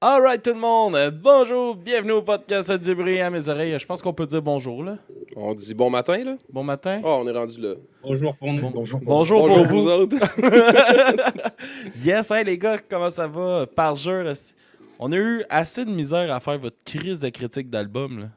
Alright tout le monde, bonjour, bienvenue au podcast du bruit à mes oreilles. Je pense qu'on peut dire bonjour là. On dit bon matin, là? Bon matin. Oh, on est rendu là. Bonjour pour nous. Bonjour Bonjour pour vous vous. autres. Yes, hey les gars, comment ça va? Par jour, on a eu assez de misère à faire votre crise de critique d'album là.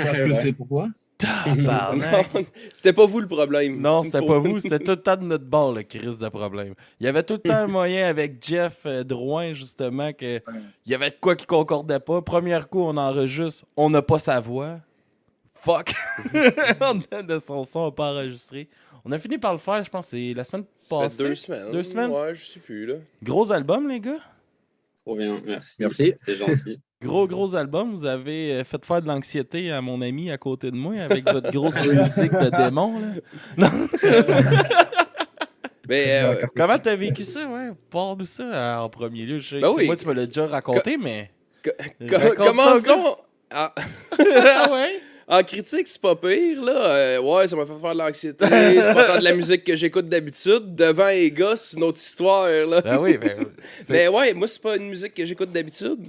Parce que c'est pourquoi? Tabarnak. Non, c'était pas vous le problème. Non, c'était pas vous, c'était tout le temps de notre bord le crise de problème. Il y avait tout le temps un moyen avec Jeff Drouin justement que il y avait de quoi qui concordait pas. Premier coup, on enregistre, on n'a pas sa voix. Fuck! On a de son son pas enregistré. On a fini par le faire, je pense, c'est la semaine Ça passée. fait 2 semaines. 2 semaines? Ouais, je sais plus, là. Gros album, les gars. Trop bien, merci. Merci. C'est gentil. Gros album. Vous avez fait faire de l'anxiété à mon ami à côté de moi avec votre grosse musique de démon. Là. Non. Mais, Comment t'as vécu ça, ouais? Parle-nous ça en premier lieu. Je sais, Ben oui. moi, tu me l'as déjà raconté, mais. commençons. Ah, Ah ouais? en critique, c'est pas pire, là. Ouais, ça m'a fait faire de l'anxiété. C'est pas tant de la musique que j'écoute d'habitude. Devant les gars, c'est une autre histoire, là. Ben oui, ben. Mais ouais, moi, c'est pas une musique que j'écoute d'habitude.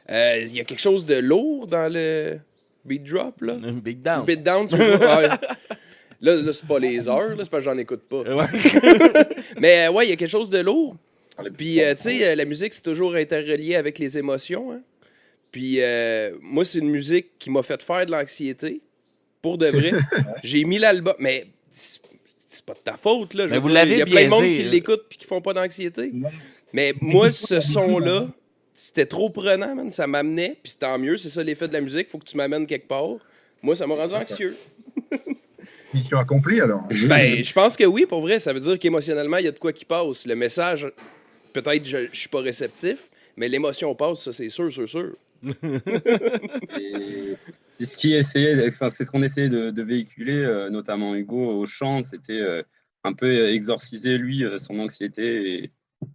Il y a quelque chose de lourd dans le beat drop, là. Un big down. Beat down, c'est ouais. Là, c'est pas les heures, là, c'est parce que j'en écoute pas. Ouais. Mais ouais, il y a quelque chose de lourd. Puis, tu sais, la musique, c'est toujours interrelié avec les émotions. Hein? Puis, moi, c'est une musique qui m'a fait faire de l'anxiété. Pour de vrai. J'ai mis l'album. Mais c'est pas de ta faute, là. Je Mais veux vous dire, l'avez il y a plein de monde biaisé, qui là. l'écoute puis qui font pas d'anxiété. Mais moi, ce son-là, c'était trop prenant, man. Ça m'amenait. Puis tant mieux, c'est ça l'effet de la musique. Faut que tu m'amènes quelque part. Moi, ça m'a rendu anxieux. Mission accomplie alors. Ben, je pense que oui, pour vrai. Ça veut dire qu'émotionnellement, il y a de quoi qui passe. Le message, peut-être je suis pas réceptif, mais l'émotion passe, ça, c'est sûr. Et c'est ce qui essayait, enfin, c'est ce qu'on essayait de véhiculer, notamment Hugo au chant, c'était un peu exorciser lui son anxiété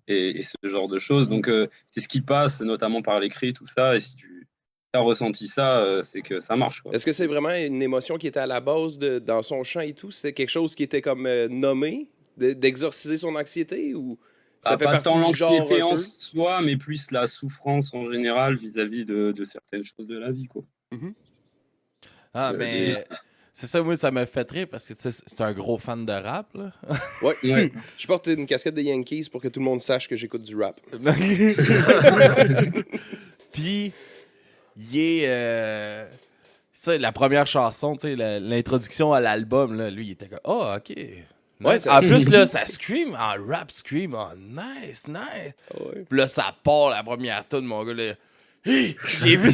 et ce genre de choses. Donc c'est ce qui passe, notamment par l'écrit, tout ça. Et si tu as ressenti ça, c'est que ça marche, quoi. Est-ce que c'est vraiment une émotion qui était à la base dans son chant et tout? C'était quelque chose qui était comme nommé, d'exorciser son anxiété? Ou ça fait Pas partie tant du genre l'anxiété un en peu? soi, mais plus la souffrance en général vis-à-vis de certaines choses de la vie, quoi. Ah, mais. C'est ça, moi, ça m'a fait rire parce que c'est un gros fan de rap, là. Ouais. Ouais. Je porte une casquette des Yankees pour que tout le monde sache que j'écoute du rap. Puis, il est. Ça, la première chanson, tu sais, l'introduction à l'album, là, lui, il était comme, oh, ok. Ouais, Nice. ça- En plus, là, ça scream, en rap scream, oh, nice. Ouais. Puis là, ça part la première tune, mon gars, là. Hi! J'ai vu,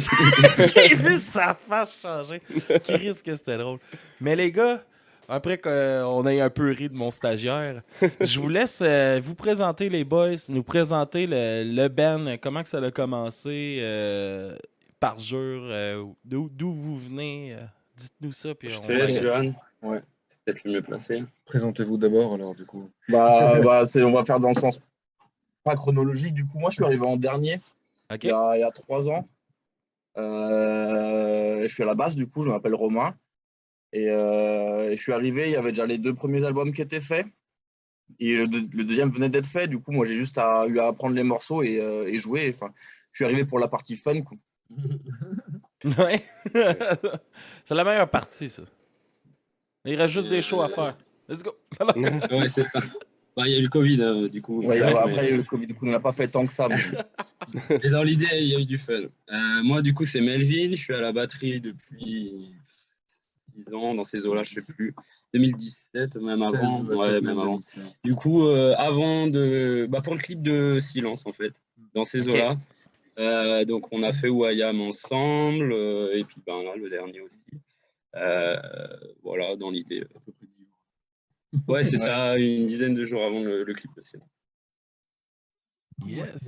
j'ai vu sa face changer. Qui risque que c'était drôle. Mais les gars, après qu'on ait un peu ri de mon stagiaire, je vous laisse vous présenter les boys, nous présenter le band, comment que ça a commencé, par jour, d'où vous venez. Dites-nous ça, puis Je on te laisse, va... Johan. Ouais. C'est peut-être le mieux placé. Présentez-vous d'abord alors du coup. On va faire dans le sens pas chronologique. Du coup, moi, je suis arrivé en dernier, OK? il y a 3 ans. Je suis à la basse, du coup, je m'appelle Romain. Et je suis arrivé, il y avait déjà les 2 premiers albums qui étaient faits. Et le deuxième venait d'être fait. Du coup, moi, j'ai juste eu à apprendre les morceaux et jouer. Enfin, je suis arrivé pour la partie fun, quoi. Ouais. C'est la meilleure partie, ça. Il reste juste des shows à faire. Let's go! Ouais, c'est ça. Bah, il y a eu le Covid, du coup. Ouais, Ouais, après, il y a eu le Covid, du coup, on n'a pas fait tant que ça. Mais... Et dans l'idée, il y a eu du fun. Moi, du coup, c'est Melvin. Je suis à la batterie depuis 10 ans, dans ces eaux-là, je sais plus. 2017, même avant. Ouais, même avant. Du coup, avant de. Bah, pour le clip de Silence, en fait, dans ces Ok. eaux-là. Donc, on a fait Wayam ensemble. Et puis, ben là, le dernier aussi. Voilà, dans l'idée. Ouais, c'est ça, une dizaine de jours avant le clip de Silence. Yes.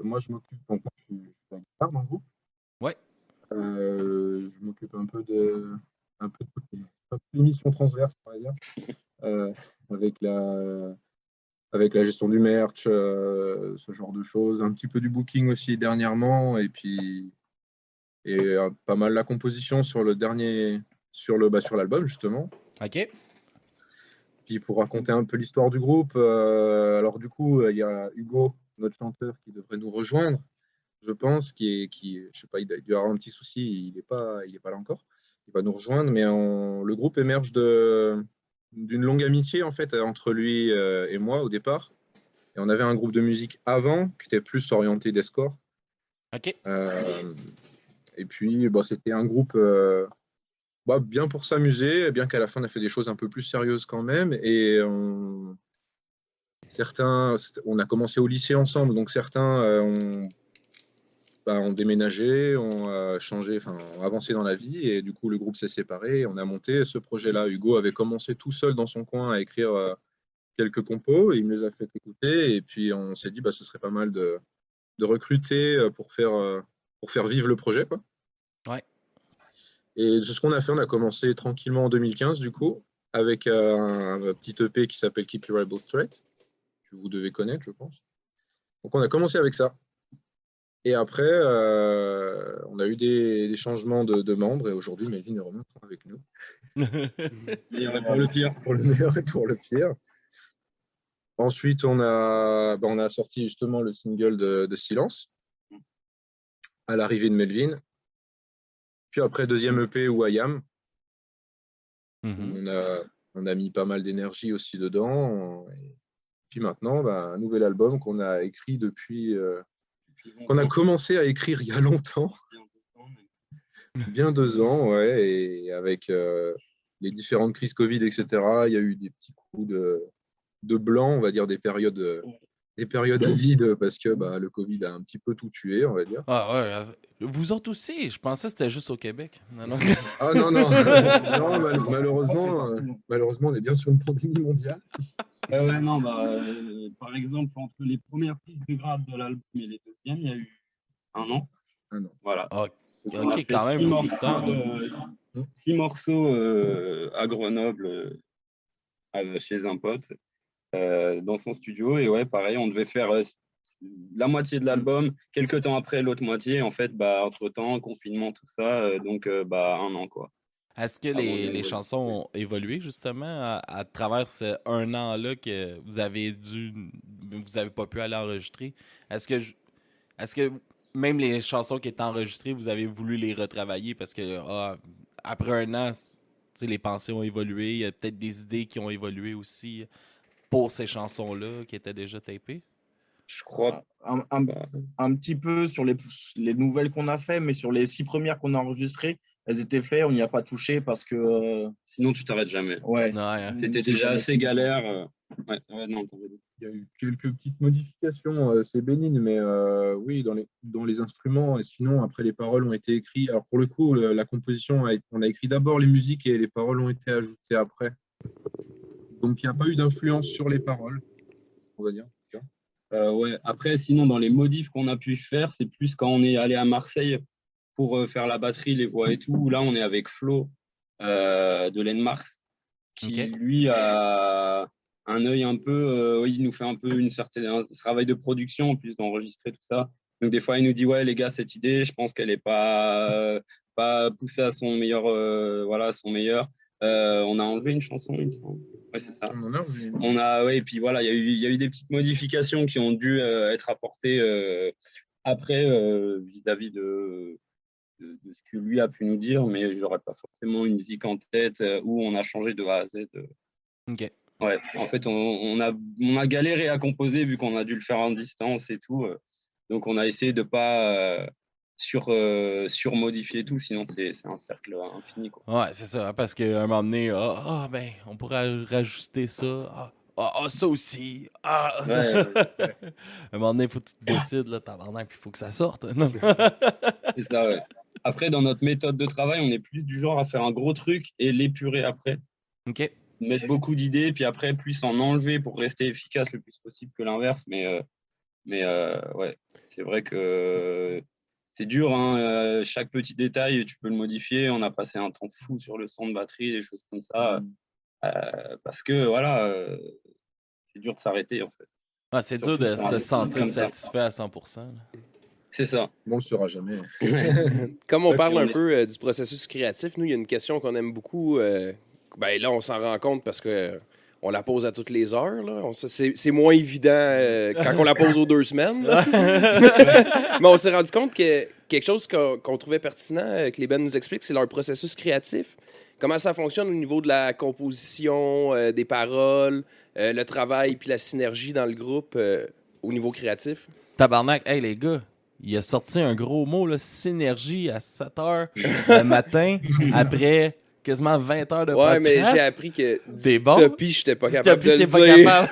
Moi je m'occupe, donc moi, je suis la guitare dans le groupe. Ouais. Je m'occupe un peu de toutes les missions transverses, on va dire, avec la gestion du merch, ce genre de choses, un petit peu du booking aussi dernièrement, et puis pas mal la composition sur le dernier, sur l'album justement. OK? Puis pour raconter un peu l'histoire du groupe, alors du coup, il y a Hugo, notre chanteur, qui devrait nous rejoindre. je pense, je sais pas, il doit y avoir un petit souci, il est pas là encore. Il va nous rejoindre, mais le groupe émerge d'une longue amitié en fait entre lui et moi au départ. Et on avait un groupe de musique avant qui était plus orienté deathcore. OK. Et puis, c'était un groupe bien pour s'amuser, bien qu'à la fin, on a fait des choses un peu plus sérieuses quand même. Et on a commencé au lycée ensemble, donc certains ont déménagé, ont changé, ont avancé dans la vie. Et du coup, le groupe s'est séparé et on a monté ce projet-là. Hugo avait commencé tout seul dans son coin à écrire quelques compos et il me les a fait écouter. Et puis, on s'est dit, ce serait pas mal de recruter pour faire vivre le projet, quoi. Ouais. Et c'est ce qu'on a fait. On a commencé tranquillement en 2015, du coup, avec un petit EP qui s'appelle Keep Your Rebel Straight, que vous devez connaître, je pense. Donc, on a commencé avec ça. Et après, on a eu des changements de membres. Et aujourd'hui, Melvin est remonte avec nous. Pour le pire. Pour le meilleur et pour le pire. Ensuite, on a sorti justement le single de Silence à l'arrivée de Melvin. Puis après, deuxième EP ou I Am. On a mis pas mal d'énergie aussi dedans. Et puis maintenant, un nouvel album qu'on a écrit qu'on a commencé à écrire il y a longtemps. Bien 2 ans, ouais. Et avec les différentes crises Covid, etc., il y a eu des petits coups de blanc, on va dire, des périodes à vide parce que le Covid a un petit peu tout tué, on va dire. Ah ouais, vous autres aussi, je pensais que c'était juste au Québec. Non. Ah non, non, malheureusement, on est bien sur une pandémie mondiale. Non, par exemple, entre les premières prises de grade de l'album et les deuxièmes, il y a eu 1 an. Voilà. Ah, Donc, on a ok, fait quand même 6 beaucoup de temps. 6 morceaux à Grenoble chez un pote dans son studio. Et ouais, pareil, on devait faire la moitié de l'album, quelques temps après l'autre moitié. En fait, entre-temps, confinement, tout ça. Donc, 1 an, quoi. Est-ce que les chansons ont évolué justement à travers ce 1 an-là que vous avez pas pu aller enregistrer? Est-ce que même les chansons qui étaient enregistrées, vous avez voulu les retravailler parce que après 1 an, les pensées ont évolué, il y a peut-être des idées qui ont évolué aussi pour ces chansons-là qui étaient déjà tapées? Je crois un petit peu sur les nouvelles qu'on a fait, mais sur les 6 premières qu'on a enregistrées, elles étaient faites, on n'y a pas touché parce que sinon tu t'arrêtes jamais. Ouais. C'était déjà assez galère. Non, il y a eu quelques petites modifications, c'est bénigne, mais oui, dans les instruments. Et sinon, après, les paroles ont été écrites. Alors pour le coup, la composition, on a écrit d'abord les musiques et les paroles ont été ajoutées après. Donc il n'y a pas eu d'influence sur les paroles, on va dire. Ouais. Après, sinon, dans les modifs qu'on a pu faire, c'est plus quand on est allé à Marseille pour faire la batterie, les voix et tout. Là, on est avec Flo de Lenmarx, qui lui a un œil un peu, il nous fait un peu un travail de production en plus d'enregistrer tout ça. Donc des fois, il nous dit ouais les gars, cette idée, je pense qu'elle est pas poussée à son meilleur, son meilleur. On a enlevé une chanson, il me semble. Ouais, c'est ça. Et puis voilà, il y a eu des petites modifications qui ont dû être apportées après vis-à-vis de ce que lui a pu nous dire, mais j'aurais pas forcément une zik en tête où on a changé de A à Z. Ok. Ouais, en fait, on a galéré à composer vu qu'on a dû le faire en distance et tout. Donc, on a essayé de pas surmodifier tout, sinon c'est un cercle infini, quoi. Ouais, c'est ça, parce qu'à un moment donné, on pourrait rajouter ça. Ça aussi. Ouais. À un moment donné, il faut que tu te décides, là, tabarnak, puis il faut que ça sorte. C'est ça, ouais. Après, dans notre méthode de travail, on est plus du genre à faire un gros truc et l'épurer après. OK. Mettre beaucoup d'idées, puis après, plus en enlever pour rester efficace le plus possible que l'inverse. Mais ouais, c'est vrai que c'est dur, hein. Chaque petit détail, tu peux le modifier. On a passé un temps fou sur le son de batterie, des choses comme ça. Parce que, voilà, c'est dur de s'arrêter, en fait. C'est dur de se sentir satisfait à 100%. Là. C'est ça. Bon, on ne le saura jamais. Comme on parle un peu du processus créatif, nous, il y a une question qu'on aime beaucoup. Là, on s'en rend compte parce que on la pose à toutes les heures. Là. C'est moins évident quand on la pose aux 2 semaines. Là. Mais on s'est rendu compte que quelque chose qu'on trouvait pertinent, que les bands nous expliquent, c'est leur processus créatif. Comment ça fonctionne au niveau de la composition, des paroles, le travail puis la synergie dans le groupe au niveau créatif. Tabarnak, hey les gars, il a sorti un gros mot, là, synergie à 7h le matin, après quasiment 20 heures de Ouais, podcast. mais j'ai appris que T'es bon? Dystopie, j'étais pas capable de le T'es pas dire. capable.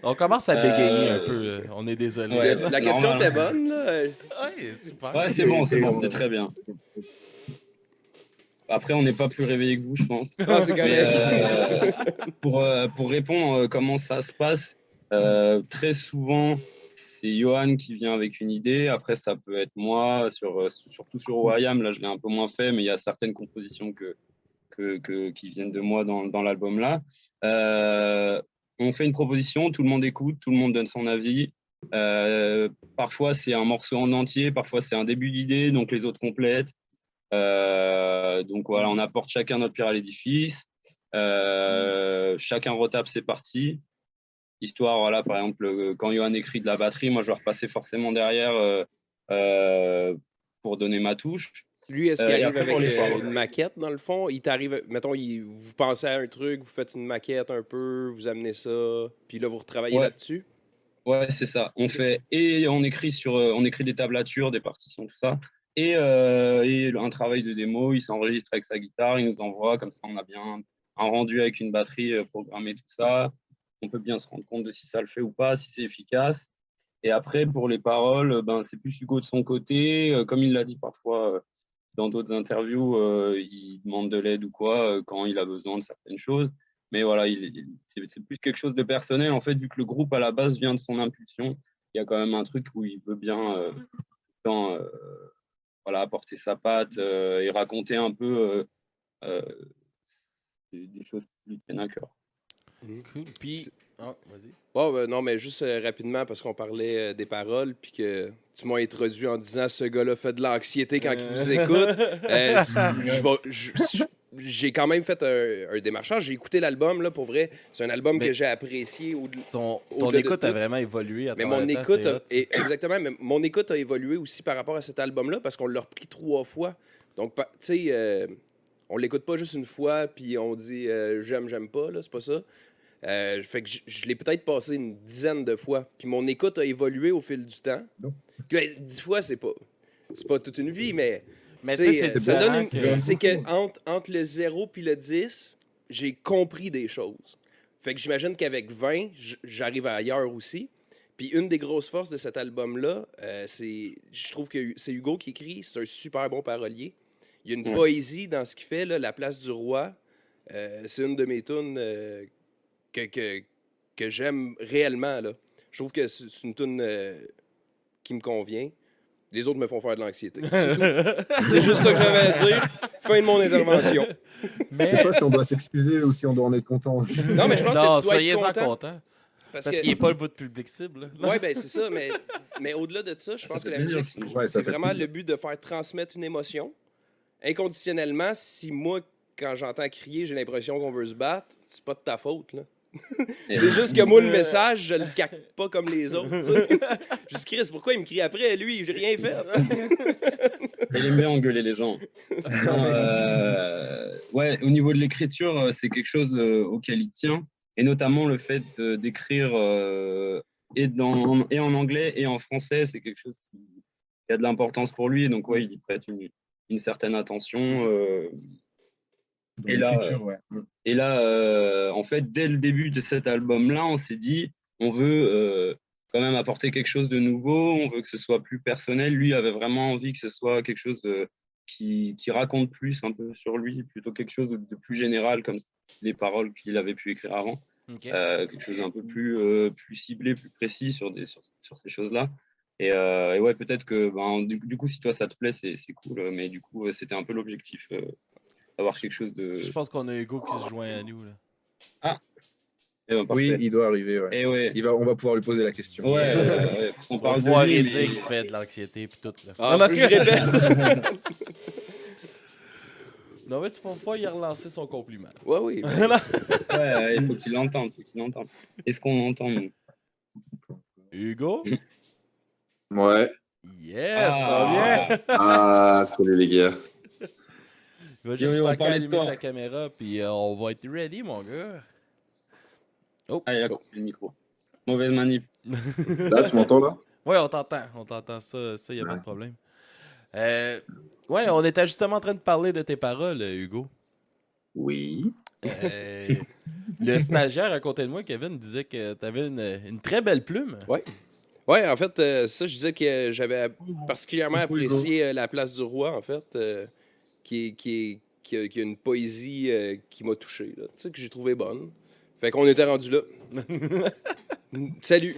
On commence à bégayer un peu, on est désolé. Ouais, La question normal. était bonne. Là. Ouais, super. Ouais, c'est bon, c'était très bien. Après, on n'est pas plus réveillé que vous, je pense. Ah, c'est correct. Pour répondre comment ça se passe, très souvent, c'est Johan qui vient avec une idée. Après, ça peut être moi, surtout sur OIAM. Là, je l'ai un peu moins fait, mais il y a certaines compositions qui viennent de moi dans l'album là. On fait une proposition, tout le monde écoute, tout le monde donne son avis. Parfois, c'est un morceau en entier, parfois, c'est un début d'idée, donc les autres complètent. Donc voilà, on apporte chacun notre pierre à l'édifice. Chacun retape ses parties. Histoire, voilà, par exemple, quand Johan écrit de la batterie, moi je vais repasser forcément derrière pour donner ma touche. Lui, est-ce qu'il et arrive après, pour les avec paroles. une maquette, dans le fond? Il t'arrive, mettons, vous pensez à un truc, vous faites une maquette un peu, vous amenez ça, puis là, vous retravaillez Ouais. là-dessus? Ouais, c'est ça. On écrit des tablatures, des partitions, tout ça. Et un travail de démo, il s'enregistre avec sa guitare, il nous envoie, comme ça on a bien un rendu avec une batterie programmée, tout ça. On peut bien se rendre compte de si ça le fait ou pas, si c'est efficace. Et après, pour les paroles, c'est plus Hugo de son côté. Comme il l'a dit parfois dans d'autres interviews, il demande de l'aide ou quoi quand il a besoin de certaines choses. Mais voilà, c'est plus quelque chose de personnel. En fait, vu que le groupe à la base vient de son impulsion, il y a quand même un truc où il veut bien apporter sa patte et raconter un peu des choses qui lui tiennent à cœur. Cool. Puis, vas-y. Bon, non, mais juste rapidement, parce qu'on parlait des paroles, puis que tu m'as introduit en disant ce gars-là fait de l'anxiété quand il vous écoute. J'ai quand même fait un démarchage. J'ai écouté l'album, là, pour vrai. C'est un album Mais que j'ai apprécié. Ton au-delà de écoute a tout. vraiment évolué à Mais travers mon le temps, écoute, c'est hot. exactement, mais mon écoute a évolué aussi par rapport à cet album-là parce qu'on l'a repris 3 fois. Donc, tu sais, on l'écoute pas juste une fois puis on dit j'aime pas, là, c'est pas ça. Fait que je l'ai peut-être passé une dizaine de fois. Puis mon écoute a évolué au fil du temps. Non. 10 fois, c'est pas toute une vie, mais Mais tu sais, c'est ça donne différent c'est que entre le 0 puis le 10, j'ai compris des choses. Fait que j'imagine qu'avec 20, j'arrive ailleurs aussi. Puis une des grosses forces de cet album-là, je trouve que c'est Hugo qui écrit, c'est un super bon parolier. Il y a une poésie dans ce qu'il fait, là, La place du roi. C'est une de mes tunes que j'aime réellement. Là. Je trouve que c'est une tune qui me convient. Les autres me font faire de l'anxiété. C'est tout. C'est juste ça que j'avais à dire. Fin de mon intervention. Je Mais sais pas si on doit s'excuser ou si on doit en être content. Non, mais je pense non, que tu dois soyez-en être content. content. Parce Parce que... qu'il n'est pas le bout public cible. Oui, ben c'est ça. Mais au-delà de ça, je pense que la musique, Ouais, ça c'est fait vraiment plaisir. le but de faire transmettre une émotion. Inconditionnellement, si moi, quand j'entends crier, j'ai l'impression qu'on veut se battre, c'est pas de ta faute, là. C'est juste que moi, le message, je le capte pas comme les autres. Tu sais. Juste Chris, pourquoi il me crie après? Lui, j'ai rien fait. Il aime bien engueuler les gens. Non, ouais, au niveau de l'écriture, c'est quelque chose auquel il tient. Et notamment le fait d'écrire et en anglais et en français, c'est quelque chose qui a de l'importance pour lui. Donc, ouais, il y prête une certaine attention. Dans Et là, l'écriture, ouais. Et là, en fait, dès le début de cet album-là, on s'est dit, on veut quand même apporter quelque chose de nouveau, on veut que ce soit plus personnel. Lui avait vraiment envie que ce soit quelque chose qui raconte plus un peu sur lui, plutôt quelque chose de plus général, comme les paroles qu'il avait pu écrire avant. Ok. Quelque chose un peu plus ciblé, plus précis sur ces choses-là. Et ouais, peut-être que du coup, si toi ça te plaît, c'est cool. Mais du coup, c'était un peu l'objectif. D'avoir quelque chose de... Je pense qu'on a Hugo qui se joint à nous. Là. Eh ben, Oui, parfait. il doit arriver. Ouais. Et ouais. On va pouvoir lui poser la question. Ouais, parce qu'on On va parle pouvoir de lui, dire mais- qu'il fait de l'anxiété puis tout. Là. Ah, je répète. Non, mais tu peux pas y relancer son compliment. Ouais, oui. Ouais, il faut qu'il l'entende, Est-ce qu'on l'entend, nous? Hugo? Ouais. Yes, ça va bien! Ah, salut les gars. Il va juste Yo, pas on parlait de allumer toi. ta caméra, puis on va être ready, mon gars. Oh! Ah, il a coupé le micro. Mauvaise manip. Là, tu m'entends là? Ouais, on t'entend, ça y a pas de problème. Ouais, on était justement en train de parler de tes paroles, Hugo. Oui. Le stagiaire à côté de moi, Kevin, disait que t'avais une très belle plume. Ouais. Ouais, en fait, ça, je disais que j'avais particulièrement apprécié La Place du Roi, en fait, qui a une poésie qui m'a touché, là. Tu sais, que j'ai trouvé bonne. Fait qu'on était rendu là. Salut!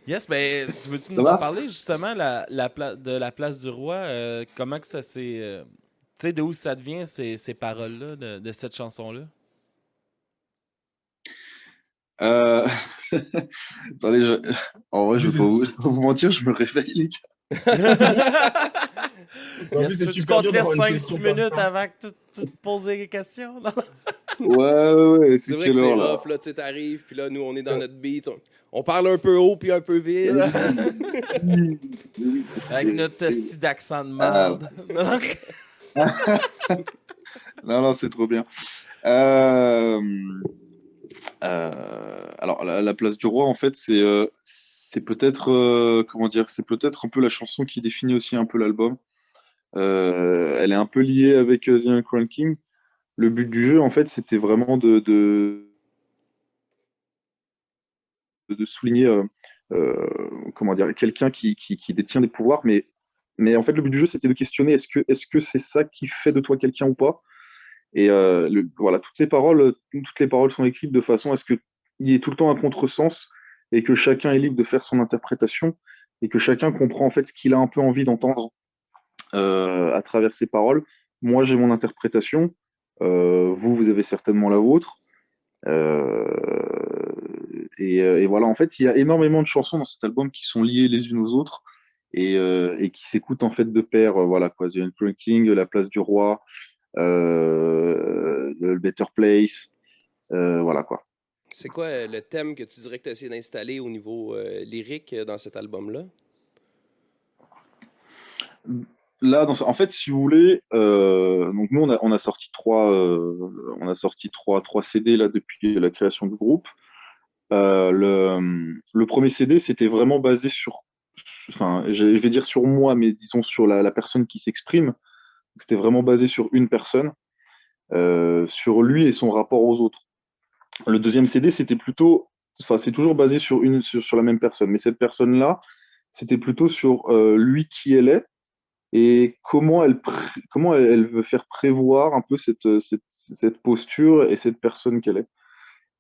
Yes, mais tu veux-tu Ça nous va? en parler, justement, de la place du roi? Comment que ça s'est... tu sais, d'où ça devient, ces paroles-là, de cette chanson-là? Euh... Attendez, en vrai, je vais pas vous mentir, je me réveille, les gars. En Yes, plus, c'est tu super qu'on te dur laisse d'avoir une 5-6 question comme minutes ça. avant que tu te poses des questions? Non? Ouais, C'est c'est vrai que quelle c'est heure là? rough, là, tu sais, t'arrives, puis là, nous, on est dans notre beat. On parle un peu haut, puis un peu vite. Oui, Avec notre style d'accent de Ah. merde. Non, c'est trop bien. Alors, la place du roi, en fait, c'est peut-être, comment dire, c'est peut-être un peu la chanson qui définit aussi un peu l'album. Elle est un peu liée avec The Uncrowned King. Le but du jeu, en fait, c'était vraiment de souligner, comment dire, quelqu'un qui détient des pouvoirs, mais en fait, le but du jeu, c'était de questionner est-ce que c'est ça qui fait de toi quelqu'un ou pas? Et voilà, toutes les paroles sont écrites de façon à ce qu'il y ait tout le temps un contresens et que chacun est libre de faire son interprétation et que chacun comprend en fait ce qu'il a un peu envie d'entendre à travers ses paroles. Moi, j'ai mon interprétation, vous avez certainement la vôtre. Euh, et voilà, en fait, il y a énormément de chansons dans cet album qui sont liées les unes aux autres et qui s'écoutent en fait de pair. Voilà quoi, The Uncrowned King, La Place du Roi, le Better Place, voilà quoi. C'est quoi le thème que tu dirais que tu as essayé d'installer au niveau lyrique dans cet album-là? Là, en fait, si vous voulez, donc nous on a sorti trois CD là depuis la création du groupe. Le premier CD, c'était vraiment basé sur, enfin, je vais dire sur moi, mais disons sur la personne qui s'exprime. C'était vraiment basé sur une personne, sur lui et son rapport aux autres. Le deuxième CD, c'était plutôt, enfin, c'est toujours basé sur la même personne, mais cette personne-là, c'était plutôt sur lui qui elle est et comment elle veut faire prévoir un peu cette posture et cette personne qu'elle est.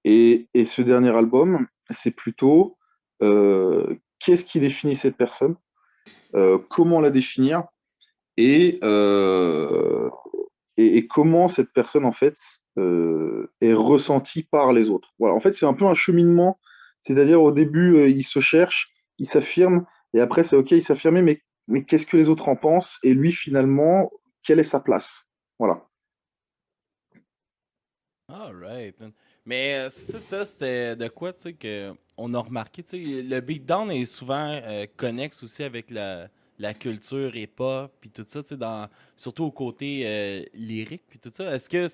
Et ce dernier album, c'est plutôt qu'est-ce qui définit cette personne, comment la définir et, euh, et comment cette personne en fait est ressentie par les autres. Voilà, en fait, c'est un peu un cheminement, c'est-à-dire au début, il se cherche, il s'affirme, et après, c'est OK, il s'affirme, mais qu'est-ce que les autres en pensent? Et lui, finalement, quelle est sa place? Voilà. Alright. Mais ça, c'était de quoi, tu sais, qu'on a remarqué, tu sais, le beatdown est souvent connexe aussi avec la culture hip-hop, puis tout ça, tu sais, surtout au côté lyrique, puis tout ça. Est-ce que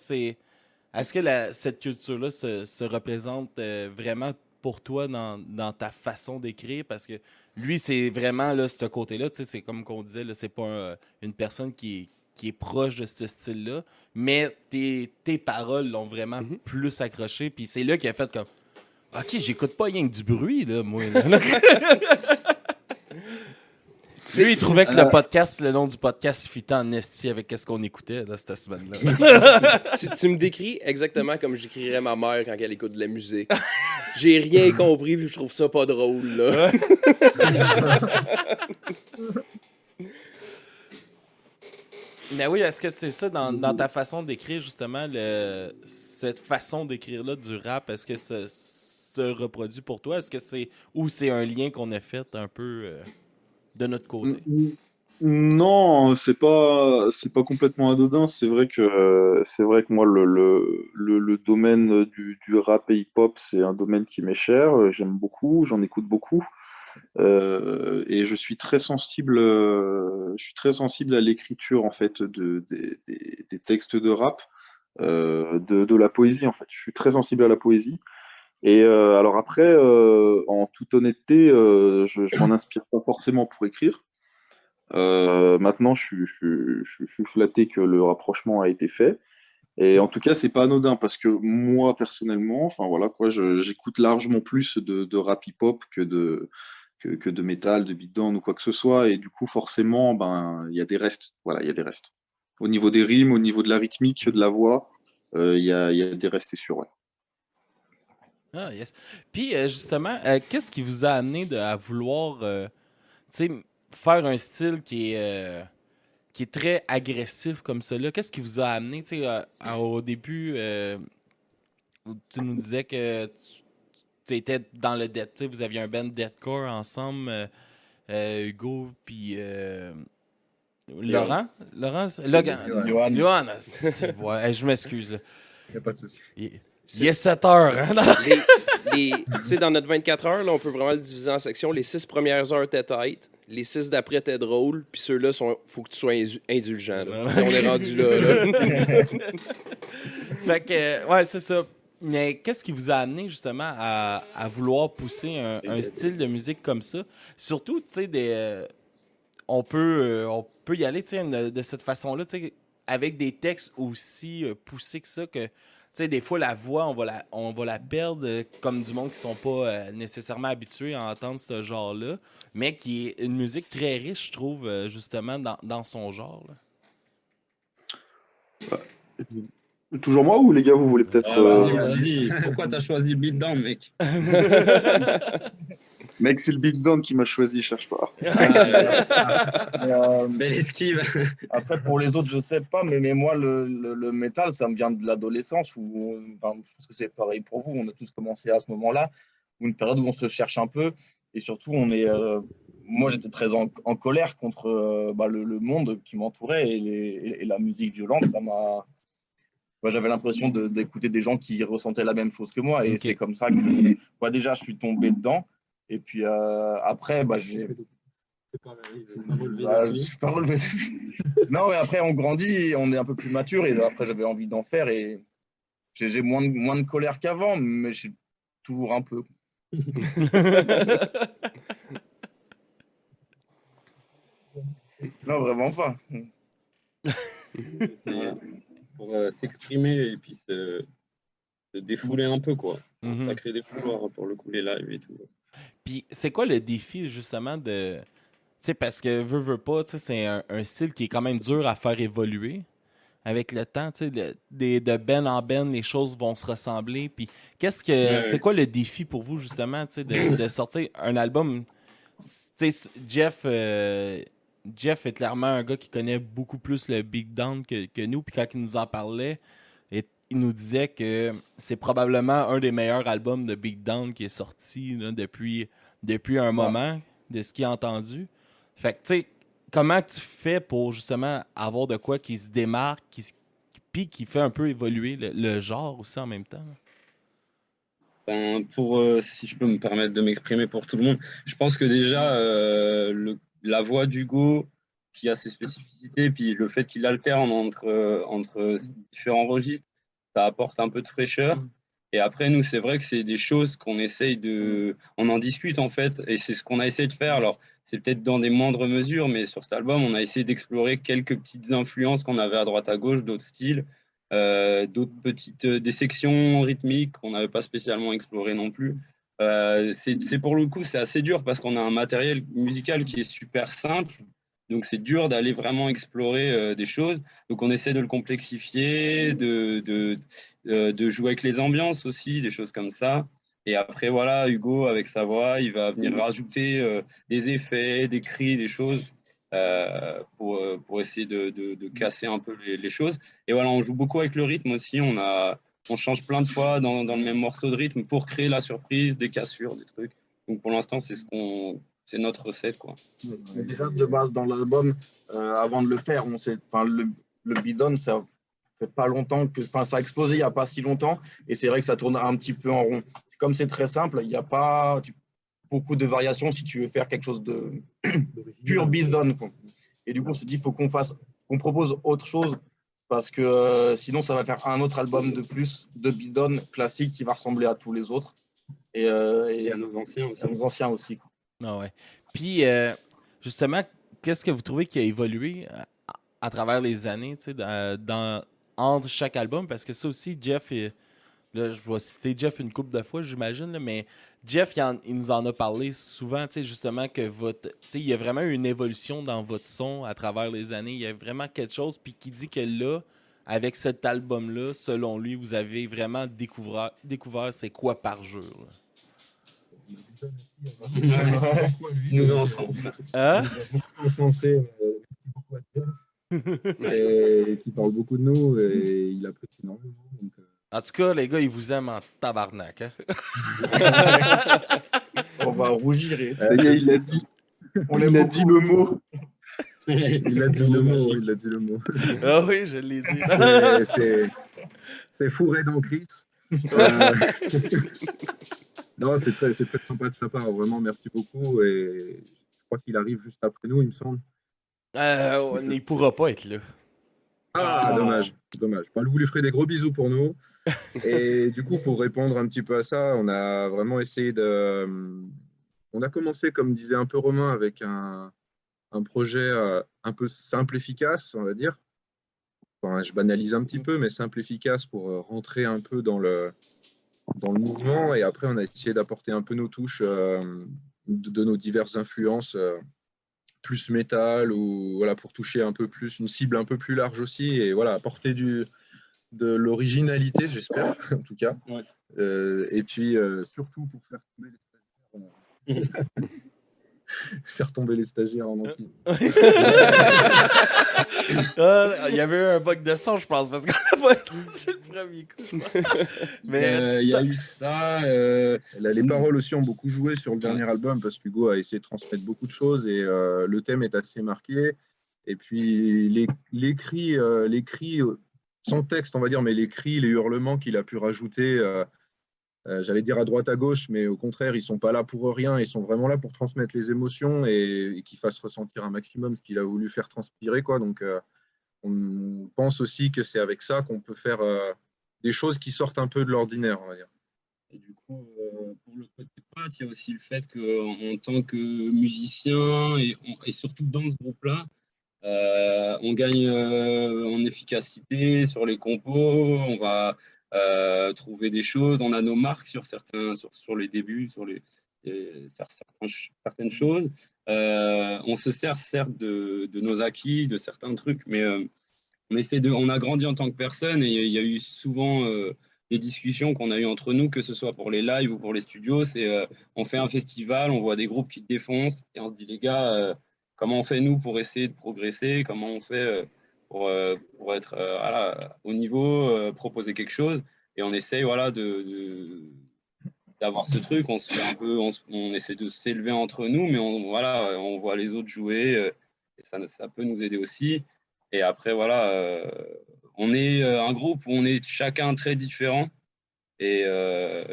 cette culture-là se représente vraiment pour toi dans ta façon d'écrire? Parce que lui, c'est vraiment là, ce côté-là, tu sais, c'est comme qu'on disait, là, c'est pas une personne qui est proche de ce style-là, mais tes paroles l'ont vraiment plus accroché, puis c'est là qu'il a fait comme OK, j'écoute pas rien que du bruit, là, moi. Là. Lui, il trouvait que le nom du podcast fitait en esti avec ce qu'on écoutait là, cette semaine-là. Tu me décris exactement comme j'écrirais ma mère quand elle écoute de la musique. J'ai rien compris, puis je trouve ça pas drôle, là. Mais oui, est-ce que c'est ça dans ta façon d'écrire, justement, cette façon d'écrire-là du rap, est-ce que ça se reproduit pour toi? Est-ce que c'est un lien qu'on a fait un peu de notre côté? Non, c'est pas complètement anodin. C'est vrai que moi, le domaine du rap et hip-hop, c'est un domaine qui m'est cher. J'aime beaucoup, j'en écoute beaucoup. Et je suis très sensible à l'écriture, en fait, des textes de rap, de la poésie, en fait. Je suis très sensible à la poésie. Et alors après, en toute honnêteté, je m'en inspire pas forcément pour écrire. Maintenant, je suis flatté que le rapprochement a été fait. Et en tout cas, c'est pas anodin parce que moi, personnellement, enfin voilà quoi, j'écoute largement plus de rap hip-hop que de métal, de beatdown ou quoi que ce soit. Et du coup, forcément, ben, il y a des restes. Voilà, il y a des restes. Au niveau des rimes, au niveau de la rythmique, de la voix, il y a des restes, c'est sûr. Ouais. Ah, yes. Puis, justement, qu'est-ce qui vous a amené à vouloir tu sais, faire un style qui est très agressif comme ça là? Qu'est-ce qui vous a amené, tu sais, au début, où tu nous disais que tu étais dans le death, tu sais, vous aviez un band deathcore ensemble, Hugo, puis Laurent? Laurent? Logan? Johan, Johan, ouais, hey, je m'excuse, là. Il n'y a pas de souci. Il est 7 heures, hein? Tu sais, dans notre 24 heures, là, on peut vraiment le diviser en sections. Les 6 premières heures, t'es tight. Les 6 d'après, t'es drôle. Puis ceux-là, faut que tu sois indulgent. Là. Tu sais, on est rendu là. Fait que, ouais, c'est ça. Mais qu'est-ce qui vous a amené justement à vouloir pousser un style de musique comme ça? Surtout, tu sais, on peut y aller, tu sais, de cette façon-là, tu sais, avec des textes aussi poussés que ça, que, tu sais, des fois, la voix, on va la perdre comme du monde qui sont pas nécessairement habitués à entendre ce genre-là, mais qui est une musique très riche, je trouve, justement, dans son genre, là. Toujours moi ou les gars, vous voulez peut-être. Vas-y. Pourquoi t'as choisi Beatdown, mec? Mec, c'est le Big Down qui m'a choisi, cherche pas. mais, Belle esquive. après, pour les autres, je sais pas, mais moi, le métal, ça me vient de l'adolescence où, enfin, je pense que c'est pareil pour vous. On a tous commencé à ce moment-là, ou une période où on se cherche un peu, et surtout, moi, j'étais très en colère contre le monde qui m'entourait et la musique violente. Moi, j'avais l'impression d'écouter des gens qui ressentaient la même chose que moi, et Ok. c'est comme ça que, déjà, je suis tombé dedans. Et puis après, C'est pas relevé je depuis. suis pas relevé. Non, mais après, on grandit, on est un peu plus mature, et après, j'avais envie d'en faire, et j'ai moins de colère qu'avant, mais j'ai toujours un peu. Non, vraiment pas. Pour s'exprimer et puis se défouler un peu, quoi. C'est un Mhm. sacré défouloir pour le coup, les lives et tout. Puis c'est quoi le défi justement de. Tu sais, parce que veux pas, tu sais, c'est un style qui est quand même dur à faire évoluer avec le temps. Tu sais, de ben en ben, les choses vont se ressembler. Puis c'est quoi le défi pour vous justement, tu sais, de sortir un album? Tu sais, Jeff est clairement un gars qui connaît beaucoup plus le Big Down que nous. Puis quand il nous en parlait, il nous disait que c'est probablement un des meilleurs albums de Big Down qui est sorti là, depuis un moment, de ce qu'il a entendu. Fait que, tu sais, comment tu fais pour justement avoir de quoi qui se démarque, puis qui fait un peu évoluer le genre aussi en même temps? Là? Ben, si je peux me permettre de m'exprimer pour tout le monde, je pense que déjà, la voix d'Hugo, qui a ses spécificités, puis le fait qu'il alterne entre différents registres, ça apporte un peu de fraîcheur. Et après, nous, c'est vrai que c'est des choses qu'on essaye de. On en discute en fait, et c'est ce qu'on a essayé de faire. Alors, c'est peut-être dans des moindres mesures, mais sur cet album, on a essayé d'explorer quelques petites influences qu'on avait à droite à gauche, d'autres styles, d'autres petites des sections rythmiques qu'on n'avait pas spécialement explorées non plus. C'est pour le coup, c'est assez dur parce qu'on a un matériel musical qui est super simple. Donc, c'est dur d'aller vraiment explorer des choses. Donc, on essaie de le complexifier, de jouer avec les ambiances aussi, des choses comme ça. Et après, voilà, Hugo, avec sa voix, il va venir rajouter des effets, des cris, des choses pour essayer de casser un peu les choses. Et voilà, on joue beaucoup avec le rythme aussi. On change plein de fois dans le même morceau de rythme pour créer la surprise, des cassures, des trucs. Donc pour l'instant, c'est ce c'est notre recette, quoi. Mais déjà, de base, dans l'album, avant de le faire, le bidon, ça fait pas longtemps ça a explosé il n'y a pas si longtemps. Et c'est vrai que ça tourne un petit peu en rond. Comme c'est très simple, il n'y a pas beaucoup de variations si tu veux faire quelque chose de pur bidon, quoi. Et du coup, on s'est dit, il faut qu'on propose autre chose parce que sinon, ça va faire un autre album de plus de bidon classique qui va ressembler à tous les autres. Et à nos anciens aussi. À nos anciens aussi, quoi. Ah ouais. Puis, justement, qu'est-ce que vous trouvez qui a évolué à travers les années, tu sais, entre chaque album? Parce que ça aussi, Jeff, là, je vais citer Jeff une couple de fois, j'imagine, là, mais Jeff, il nous en a parlé souvent, tu sais, justement, que tu sais, il y a vraiment eu une évolution dans votre son à travers les années. Il y a vraiment quelque chose, puis qui dit que là, avec cet album-là, selon lui, vous avez vraiment découvert c'est quoi par jour, là. Il nous encense. Hein? Encensé, merci beaucoup à Jeff, et qui parle beaucoup de nous et il apprécie énormément. Donc, En tout cas, les gars, ils vous aiment en tabarnak. Hein? On va rougir. Il a dit, il a dit le mot. il a dit le mot, il a dit le mot. Ah oui, je l'ai dit. C'est fourré dans Chris. Euh, Non, c'est très sympa de sa part. Vraiment, merci beaucoup. Et je crois qu'il arrive juste après nous, il me semble. Il pourra pas être là. Ah, dommage. Enfin, vous lui ferez des gros bisous pour nous. Et du coup, pour répondre un petit peu à ça, on a vraiment essayé de. On a commencé, comme disait un peu Romain, avec un projet un peu simple, efficace, on va dire. Enfin, je banalise un petit peu, mais simple, efficace pour rentrer un peu dans le mouvement. Et après, on a essayé d'apporter un peu nos touches de nos diverses influences, plus métal, ou voilà, pour toucher un peu plus, une cible un peu plus large aussi. Et voilà, apporter de l'originalité, j'espère, en tout cas. Ouais. Et puis, surtout pour faire tomber les stagiaires. Faire tomber les stagiaires en entier. Il y avait eu un bug de son, je pense, parce qu'on n'a pas entendu le premier coup. Mais Il y a eu ça. Les paroles aussi ont beaucoup joué sur le dernier album parce qu'Hugo a essayé de transmettre beaucoup de choses et le thème est assez marqué. Et puis les cris, sans texte, on va dire, mais les cris, les hurlements qu'il a pu rajouter, j'allais dire à droite à gauche, mais au contraire, ils sont pas là pour rien, ils sont vraiment là pour transmettre les émotions et qu'ils fassent ressentir un maximum ce qu'il a voulu faire transpirer, quoi. Donc on pense aussi que c'est avec ça qu'on peut faire des choses qui sortent un peu de l'ordinaire, on va dire. Et du coup, pour le côté Pat, il y a aussi le fait qu'en tant que musicien et surtout dans ce groupe-là, on gagne en efficacité sur les compos, on va trouver des choses, on a nos marques sur les débuts, sur certaines choses. On se sert certes de nos acquis, de certains trucs, mais on a grandi en tant que personne et il y a eu souvent des discussions qu'on a eues entre nous, que ce soit pour les lives ou pour les studios. On fait un festival, on voit des groupes qui défoncent et on se dit, les gars, comment on fait nous pour essayer de progresser, comment on fait pour être au niveau, proposer quelque chose, et on essaye d'avoir ce truc, on se fait un peu, on essaie de s'élever entre nous, mais on voit les autres jouer, et ça peut nous aider aussi. Et après, on est un groupe où on est chacun très différent et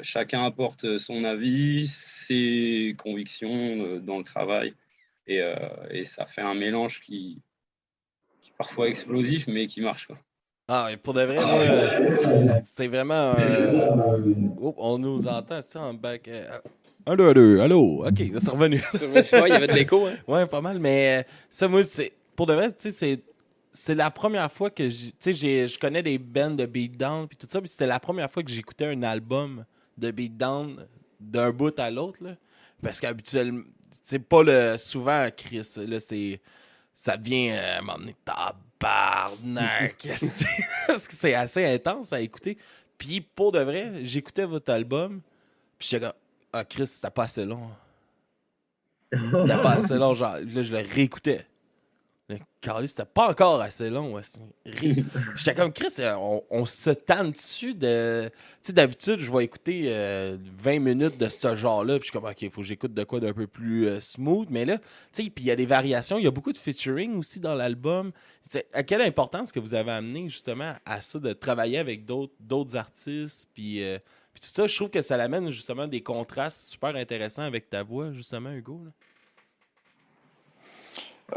chacun apporte son avis, ses convictions dans le travail. Et ça fait un mélange qui est parfois explosif, mais qui marche, quoi. Ah, et pour de vrai, moi, c'est vraiment. Oh, on nous entend ça en back. Allô. Ok, c'est revenu. Ouais, il y avait de l'écho, hein? Ouais, pas mal, mais ça, moi, c'est. Pour de vrai, tu sais, c'est la première fois que je connais des bands de beatdown puis tout ça, puis c'était la première fois que j'écoutais un album de beatdown d'un bout à l'autre, là. Parce qu'habituellement, c'est pas souvent Chris, là, ça devient à un moment donné tabarnak. Parce que c'est assez intense à écouter. Puis pour de vrai, j'écoutais votre album, puis j'étais comme, ah Chris, c'était pas assez long. C'était pas assez long, genre, là, je le réécoutais. Carlis, c'était pas encore assez long. J'étais comme Chris, on se tanne dessus de. Tu sais, d'habitude, je vais écouter 20 minutes de ce genre-là, puis je suis comme, ok, il faut que j'écoute de quoi d'un peu plus smooth. Mais là, tu sais, puis il y a des variations, il y a beaucoup de featuring aussi dans l'album. À quelle importance que vous avez amené justement à ça, de travailler avec d'autres artistes, puis tout ça, je trouve que ça l'amène justement des contrastes super intéressants avec ta voix, justement, Hugo. Là.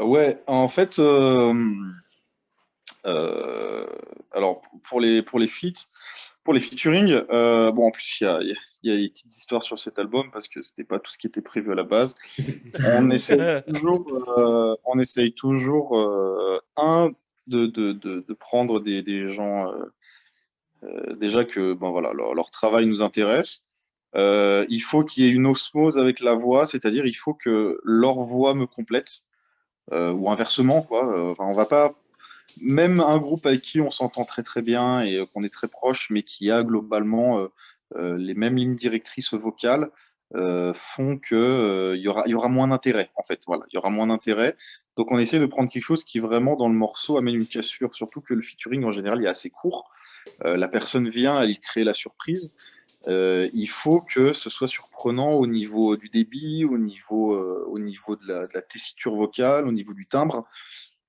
Ouais, en fait, euh, alors pour les feats, pour les featuring, bon en plus il y a des petites histoires sur cet album parce que c'était pas tout ce qui était prévu à la base. On essaye toujours de prendre des gens déjà que bon voilà leur travail nous intéresse. Il faut qu'il y ait une osmose avec la voix, c'est-à-dire il faut que leur voix me complète ou inversement quoi. Enfin, on va pas même un groupe avec qui on s'entend très très bien et qu'on est très proche, mais qui a globalement les mêmes lignes directrices vocales, font que il y aura moins d'intérêt en fait. Voilà, il y aura moins d'intérêt. Donc on essaie de prendre quelque chose qui vraiment dans le morceau amène une cassure, surtout que le featuring en général il est assez court. La personne vient, elle crée la surprise. Il faut que ce soit surprenant au niveau du débit, au niveau de la tessiture vocale, au niveau du timbre.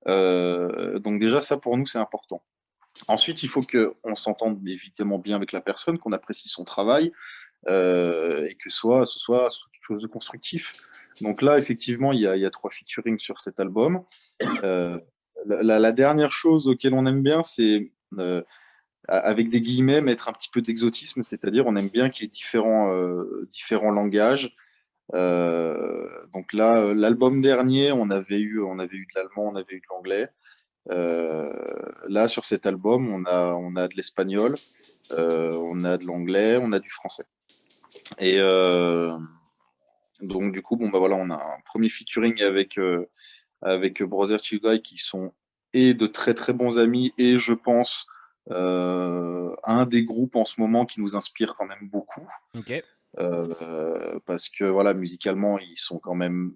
Donc déjà, ça pour nous, c'est important. Ensuite, il faut qu'on s'entende évidemment bien avec la personne, qu'on apprécie son travail et que ce soit quelque chose de constructif. Donc là, effectivement, il y a 3 featuring sur cet album. La dernière chose auquel on aime bien, c'est avec des guillemets, mettre un petit peu d'exotisme, c'est-à-dire on aime bien qu'il y ait différents langages. Donc là, l'album dernier, on avait eu de l'allemand, on avait eu de l'anglais. Là, sur cet album, on a de l'espagnol, on a de l'anglais, on a du français. Et donc, du coup, bon, bah voilà, on a un premier featuring avec Brother Chiudai qui sont et de très très bons amis et je pense un des groupes en ce moment qui nous inspire quand même beaucoup. OK. Parce que voilà, musicalement, ils sont quand même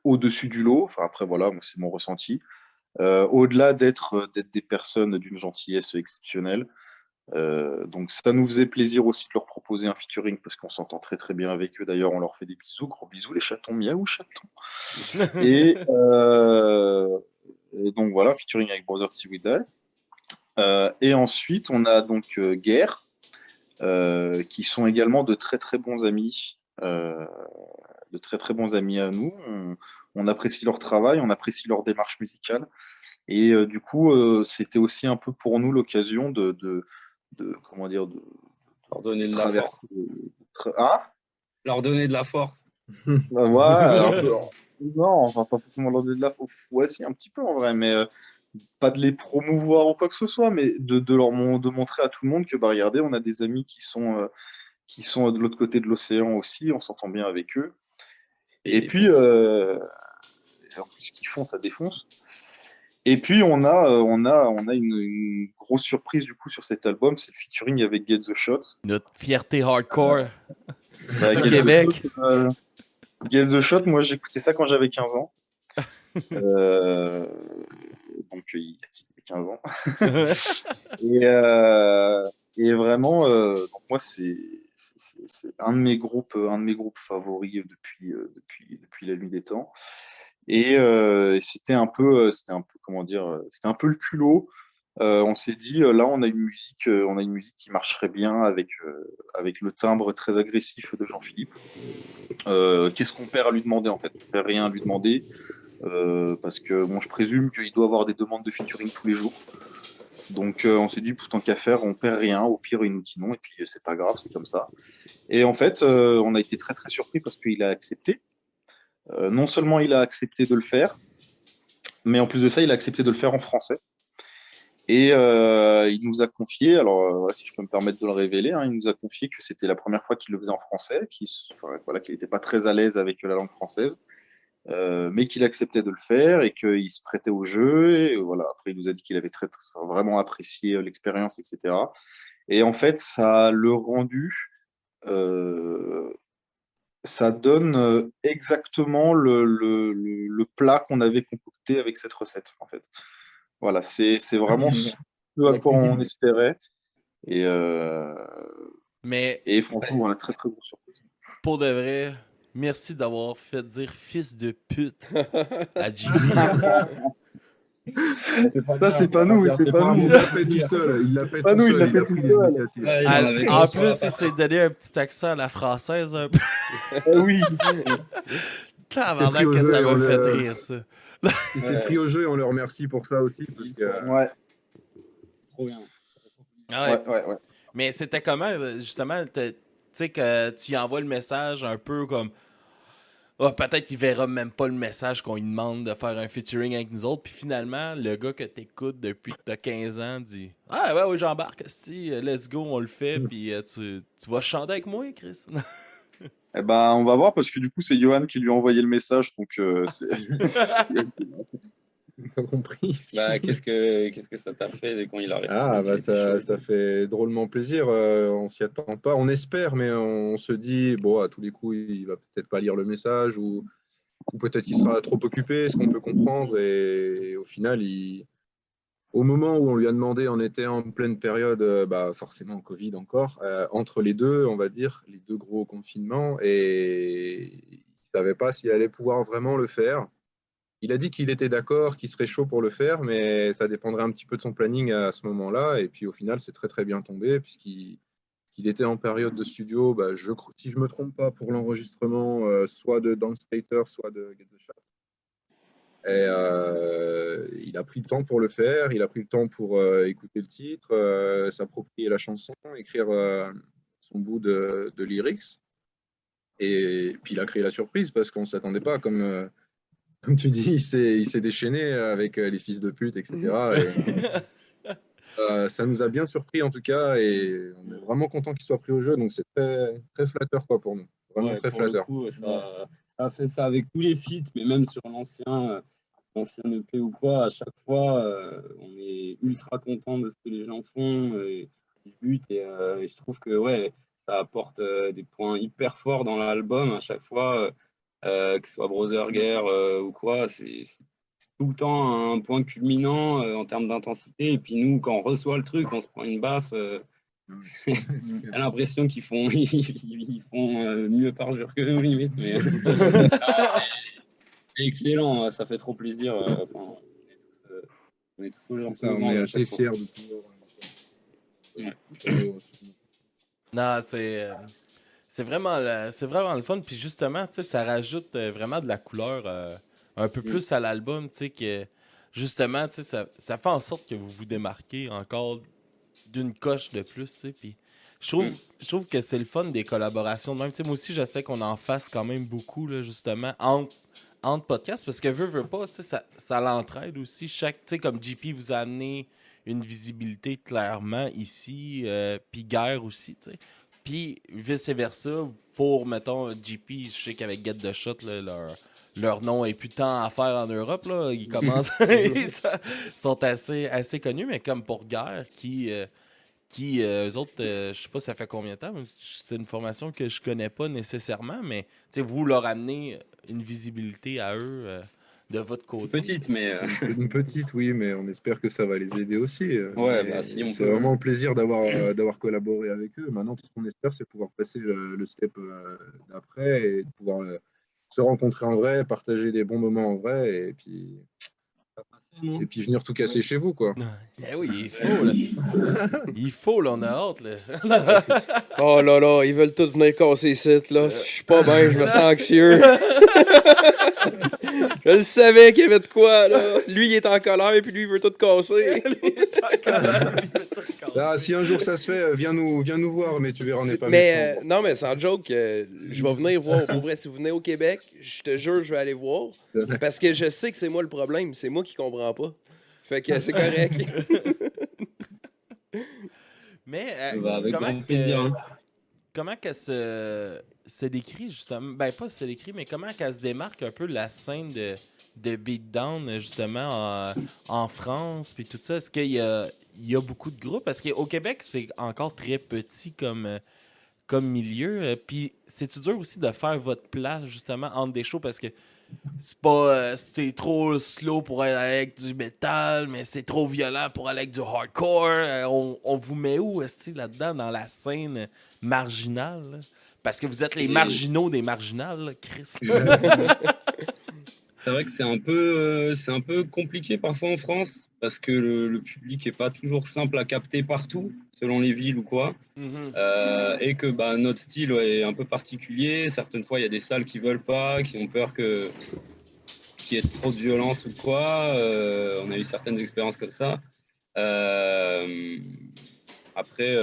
au-dessus du lot. Enfin, après, voilà, moi, c'est mon ressenti. Au-delà d'être des personnes d'une gentillesse exceptionnelle. Donc ça nous faisait plaisir aussi de leur proposer un featuring parce qu'on s'entend très très bien avec eux. D'ailleurs, on leur fait des bisous, gros bisous les chatons, miaou chatons. Et, et donc voilà, featuring avec Brother Tiwidal. Et ensuite, on a donc Guerre, qui sont également de très très bons amis, de très très bons amis à nous. On apprécie leur travail, on apprécie leur démarche musicale. Et du coup, c'était aussi un peu pour nous l'occasion comment dire, de Leur donner de la traverser. force. Hein? Leur donner de la force. Bah, ouais, un peu. Non, enfin, pas forcément leur donner de la force. Ouais, si, un petit peu en vrai, mais pas de les promouvoir ou quoi que ce soit, mais de montrer à tout le monde que, bah, regardez, on a des amis qui sont de l'autre côté de l'océan aussi, on s'entend bien avec eux. Et puis, en plus, ce qu'ils font, ça défonce. Et puis, on a une grosse surprise du coup sur cet album, c'est le featuring avec Get the Shot. Notre fierté hardcore Bah, du Get Québec. The Shot, Get the Shot, moi j'écoutais ça quand j'avais 15 ans. Donc il y a 15 ans. Et vraiment, donc moi c'est un de mes groupes favoris depuis la nuit des temps. Et c'était un peu comment dire, c'était un peu le culot. On s'est dit là on a une musique qui marcherait bien avec le timbre très agressif de Jean-Philippe. Qu'est-ce qu'on perd à lui demander en fait? On perd rien à lui demander parce que bon, je présume qu'il doit avoir des demandes de featuring tous les jours. Donc on s'est dit, tant qu'à faire, on perd rien. Au pire, il nous dit non et puis c'est pas grave, c'est comme ça. Et en fait, on a été très très surpris parce qu'il a accepté. Non seulement il a accepté de le faire, mais en plus de ça, il a accepté de le faire en français. Et il nous a confié, alors voilà, si je peux me permettre de le révéler, hein, il nous a confié que c'était la première fois qu'il le faisait en français, qu'il n'était pas très à l'aise avec la langue française, mais qu'il acceptait de le faire et qu'il se prêtait au jeu. Et voilà. Après, il nous a dit qu'il avait vraiment apprécié l'expérience, etc. Et en fait, ça a le rendu, euh, ça donne exactement le plat qu'on avait concocté goûter avec cette recette, en fait. Voilà, c'est vraiment ce à quoi on espérait. Et Mais franchement, voilà, très très grosse surprise. pour de vrai, merci d'avoir fait dire fils de pute à JP. Ça, c'est pas nous, c'est pas nous. Il l'a fait tout seul. Il l'a fait tout seul. Il a pris les initiatives. Ouais, il en avait En gros sur la plus, il s'est donné un petit accent à la française un peu. Oui. Tabarnak au que jeu ça et on m'a fait le- rire, ça. Il s'est pris au jeu et on le remercie pour ça aussi. Parce que, Ouais. trop bien. Ah ouais. Ouais. Mais c'était comment, justement, tu sais, que tu y envoies le message un peu comme... Ah, peut-être qu'il verra même pas le message qu'on lui demande de faire un featuring avec nous autres. Puis finalement, le gars que t'écoutes depuis que t'as 15 ans dit « Ah ouais, j'embarque, esti, let's go, on le fait. Puis tu vas chanter avec moi, Chris? » Eh ben, on va voir parce que du coup, c'est Johan qui lui a envoyé le message. Donc, c'est... Pas compris. Bah, qu'est-ce que ça t'a fait quand il a répondu? Ah, bah Qu'il était chaud. ça fait drôlement plaisir. On s'y attend pas. On espère, mais on se dit, bon, à tous les coups, il va peut-être pas lire le message ou peut-être qu'il sera trop occupé, ce qu'on peut comprendre. Et au final, au moment où on lui a demandé, on était en pleine période, bah, forcément Covid encore, entre les deux, on va dire, les deux gros confinements, et il savait pas s'il allait pouvoir vraiment le faire. Il a dit qu'il était d'accord, qu'il serait chaud pour le faire, mais ça dépendrait un petit peu de son planning à ce moment-là. Et puis au final, c'est très très bien tombé, puisqu'il était en période de studio, bah, si je ne me trompe pas, pour l'enregistrement, soit de Downstater, soit de Get the Shot. Et il a pris le temps pour le faire, il a pris le temps pour écouter le titre, s'approprier la chanson, écrire son bout de lyrics. Et puis il a créé la surprise parce qu'on ne s'attendait pas, comme tu dis, il s'est déchaîné avec les fils de pute, etc. Et, ça nous a bien surpris en tout cas, et on est vraiment content qu'il soit pris au jeu, donc c'est très, très flatteur quoi, pour nous. Vraiment Ouais, très pour le flatteur. coup, ça a fait ça avec tous les feats, mais même sur l'ancien EP ou quoi, à chaque fois, on est ultra content de ce que les gens font et ils butent. Et je trouve que ouais, ça apporte des points hyper forts dans l'album à chaque fois, que ce soit Brother Gear ou quoi. C'est tout le temps un point culminant en termes d'intensité. Et puis nous, quand on reçoit le truc, on se prend une baffe. J'ai l'impression qu'ils font, ils font mieux par jour que nous, limite. Mais c'est excellent, ça fait trop plaisir. Enfin, on est tous C'est ça, on est assez fiers de pouvoir. Non, c'est vraiment le fun. Puis justement, tu sais, ça rajoute vraiment de la couleur un peu plus à l'album, tu sais, que justement, tu sais, ça fait en sorte que vous vous démarquez encore d'une coche de plus, tu sais. Puis je trouve que c'est le fun des collaborations de même. Tu sais, moi aussi, j'essaie qu'on en fasse quand même beaucoup, là, justement, entre podcasts, parce que veut pas, tu sais, ça l'entraide aussi. Tu sais, comme JP vous a amené une visibilité clairement ici, puis Guerre aussi, tu sais. Puis vice-versa, pour, mettons, JP, je sais qu'avec Get the Shot, là, leur nom est plus tant à faire en Europe, là. Ils commencent, ils sont assez connus, mais comme pour Guerre, qui eux autres, je sais pas ça fait combien de temps, c'est une formation que je connais pas nécessairement, mais vous leur amenez une visibilité à eux de votre côté. Petite, mais Une petite, oui, mais on espère que ça va les aider aussi. ouais, Mais bah, si on c'est peut. vraiment un plaisir d'avoir collaboré avec eux. Maintenant, tout ce qu'on espère, c'est pouvoir passer le step d'après et de pouvoir se rencontrer en vrai, partager des bons moments en vrai, et puis venir tout casser chez vous, quoi. Eh oui, il faut, là. Il faut, là, on a hâte, là. Oh là là, ils veulent tous venir casser ici, là. Je suis pas bien, je me sens anxieux. Je le savais qu'il y avait de quoi, là. Lui, il est en colère, puis lui, il veut tout casser. Ah, si un jour ça se fait, viens nous voir, mais tu verras, on n'est pas Mais méchants. non, mais sans joke, je vais venir voir. Pour vrai, si vous venez au Québec, je te jure, je vais aller voir. Parce que je sais que c'est moi le problème. C'est moi qui comprends pas. Fait que c'est correct. Mais Avec grand plaisir, hein. comment qu'elle se décrit, justement, ben pas se décrit, mais comment qu'elle se démarque un peu la scène de beatdown, justement, en France, puis tout ça? Est-ce qu'il y a beaucoup de groupes? Parce qu'au Québec, c'est encore très petit comme milieu. Puis c'est-tu dur aussi de faire votre place, justement, entre des shows, parce que c'est pas... c'est trop slow pour aller avec du métal, mais c'est trop violent pour aller avec du hardcore. On vous met où, aussi là-dedans, dans la scène marginale? Là? Parce que vous êtes les marginaux des marginales, là, Chris. C'est vrai que c'est un peu compliqué parfois en France parce que le public est pas toujours simple à capter partout, selon les villes ou quoi. Mhm. Et que notre style est un peu particulier. Certaines fois, il y a des salles qui veulent pas, qui ont peur qu'il y ait trop de violence ou quoi. On a eu certaines expériences comme ça. Après,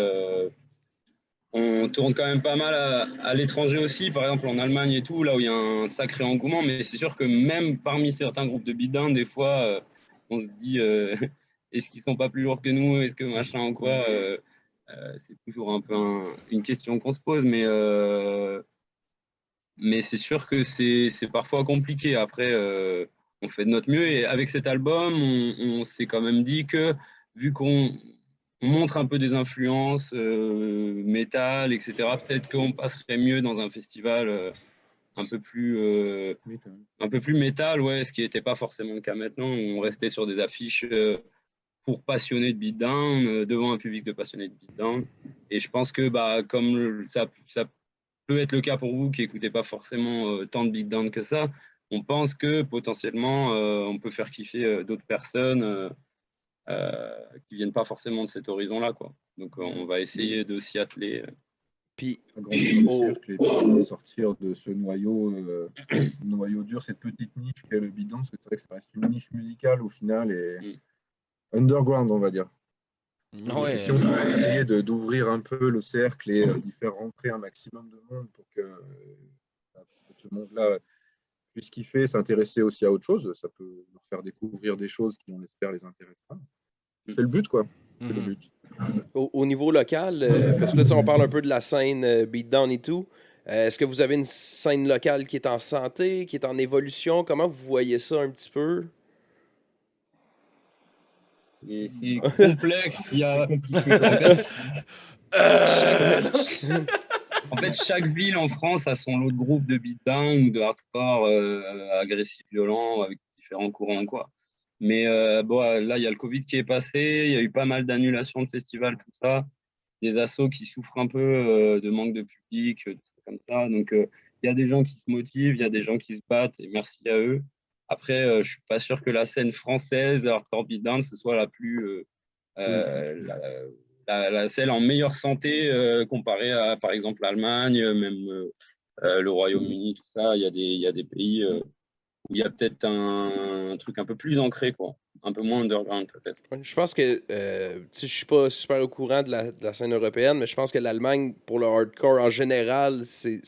on tourne quand même pas mal à l'étranger aussi, par exemple en Allemagne et tout, là où il y a un sacré engouement. Mais c'est sûr que même parmi certains groupes de beatdown, des fois, on se dit est-ce qu'ils sont pas plus lourds que nous? Est-ce que machin ou quoi? C'est toujours un peu une question qu'on se pose, mais c'est sûr que c'est parfois compliqué. Après, on fait de notre mieux et avec cet album, on s'est quand même dit que vu qu'on montre un peu des influences métal, etc., peut-être qu'on passerait mieux dans un festival un peu plus métal, ouais, ce qui n'était pas forcément le cas maintenant, où on restait sur des affiches pour passionnés de beatdown, devant un public de passionnés de beatdown. Et je pense que comme ça peut être le cas pour vous qui n'écoutez pas forcément tant de beatdown que ça, on pense que potentiellement on peut faire kiffer d'autres personnes qui viennent pas forcément de cet horizon-là, quoi. Donc on va essayer de s'y atteler. Puis, Agrandir le cercle et puis sortir de ce noyau dur, cette petite niche qu'est le bidon. C'est vrai que ça reste une niche musicale au final et underground, on va dire. Ouais. Et si on peut essayer d'ouvrir un peu le cercle et d'y faire rentrer un maximum de monde pour que ce monde-là puisse kiffer, s'intéresser aussi à autre chose, ça peut leur faire découvrir des choses qui, on l'espère, les intéressera. C'est le but, quoi. C'est le but. au niveau local, parce que là, on parle un peu de la scène beatdown et tout. Est-ce que vous avez une scène locale qui est en santé, qui est en évolution? Comment vous voyez ça un petit peu? Et c'est complexe. Il y a... En fait, chaque ville en France a son lot de groupes de beatdown ou de hardcore agressif, violent, avec différents courants, quoi. Mais là, il y a le Covid qui est passé, il y a eu pas mal d'annulations de festivals, tout ça. Des assos qui souffrent un peu de manque de public, des trucs comme ça. Donc, il y a des gens qui se motivent, il y a des gens qui se battent, et merci à eux. Après, je suis pas sûr que la scène française hardcore beatdown ce soit la plus celle en meilleure santé comparée à par exemple l'Allemagne, même le Royaume-Uni, tout ça. Il y a des pays où il y a peut-être un truc un peu plus ancré, quoi, un peu moins underground peut-être. Je pense que je suis pas super au courant de la scène européenne, mais je pense que l'Allemagne, pour le hardcore en général, c'est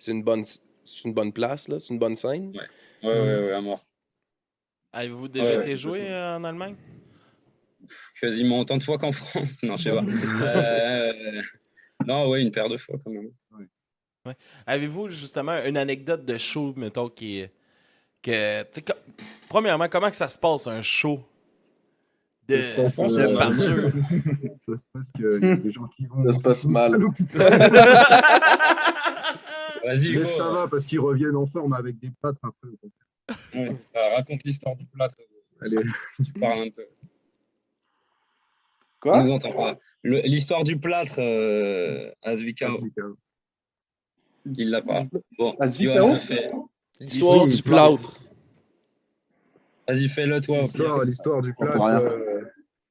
une bonne place, là, c'est une bonne scène. Ouais, à mort. Avez-vous déjà été joué en Allemagne? Quasiment autant de fois qu'en France. Non, je sais pas. Non, ouais, une paire de fois quand même. Ouais. Avez-vous justement une anecdote de show, mettons, premièrement, comment que ça se passe un show de parjure? Ça se passe qu'il y a des gens qui vont. Ça se passe mal. Vas-y, mais ça va parce qu'ils reviennent en forme avec des plâtres un peu. Ouais, ça raconte l'histoire du plâtre. Allez. Tu parles un peu. Quoi? On nous entend pas. L'histoire du plâtre, Asvikao. Il l'a pas. Bon, Asvikao? L'histoire du plâtre. Vas-y, fais-le toi. L'histoire du plâtre.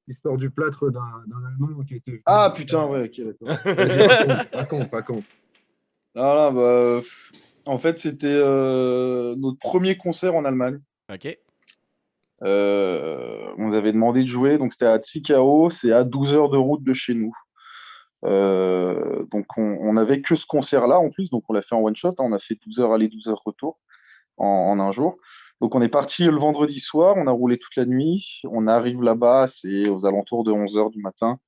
L'histoire du plâtre d'un Allemand qui était. Ah putain, ouais, ok, d'accord. Vas-y, raconte. Non, en fait, c'était notre premier concert en Allemagne. OK. On nous avait demandé de jouer, donc c'était à Zwickau, c'est à 12 heures de route de chez nous. Donc on n'avait que ce concert-là en plus, donc on l'a fait en one shot, hein, on a fait 12 heures aller, 12 heures retour en un jour. Donc on est parti le vendredi soir, on a roulé toute la nuit, on arrive là-bas, c'est aux alentours de 11 heures du matin.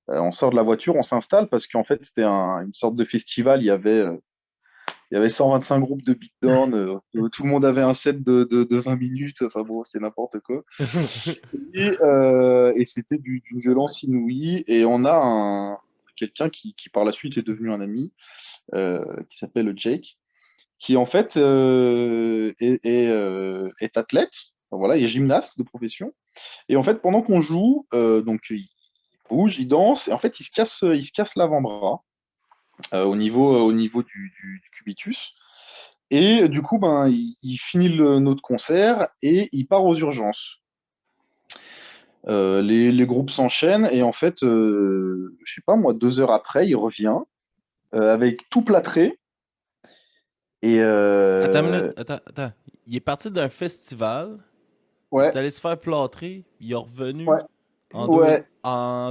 On sort de la voiture, on s'installe parce qu'en fait c'était une sorte de festival, il y avait 125 groupes de beatdown, tout le monde avait un set de 20 minutes, enfin bon, c'était n'importe quoi. Et c'était d'une violence inouïe. Et on a quelqu'un qui par la suite est devenu un ami, qui s'appelle Jake, qui en fait est athlète, enfin, voilà, il est gymnaste de profession. Et en fait, pendant qu'on joue, donc il bouge, il danse, et en fait, il se casse l'avant-bras au niveau du cubitus. Et du coup, ben, il finit notre concert et il part aux urgences. Les groupes s'enchaînent et en fait, je sais pas moi, 2 heures après, il revient avec tout plâtré. Et Attends une minute, attends. Il est parti d'un festival, il ouais, est allé se faire plâtrer, il est revenu ouais, en ouais,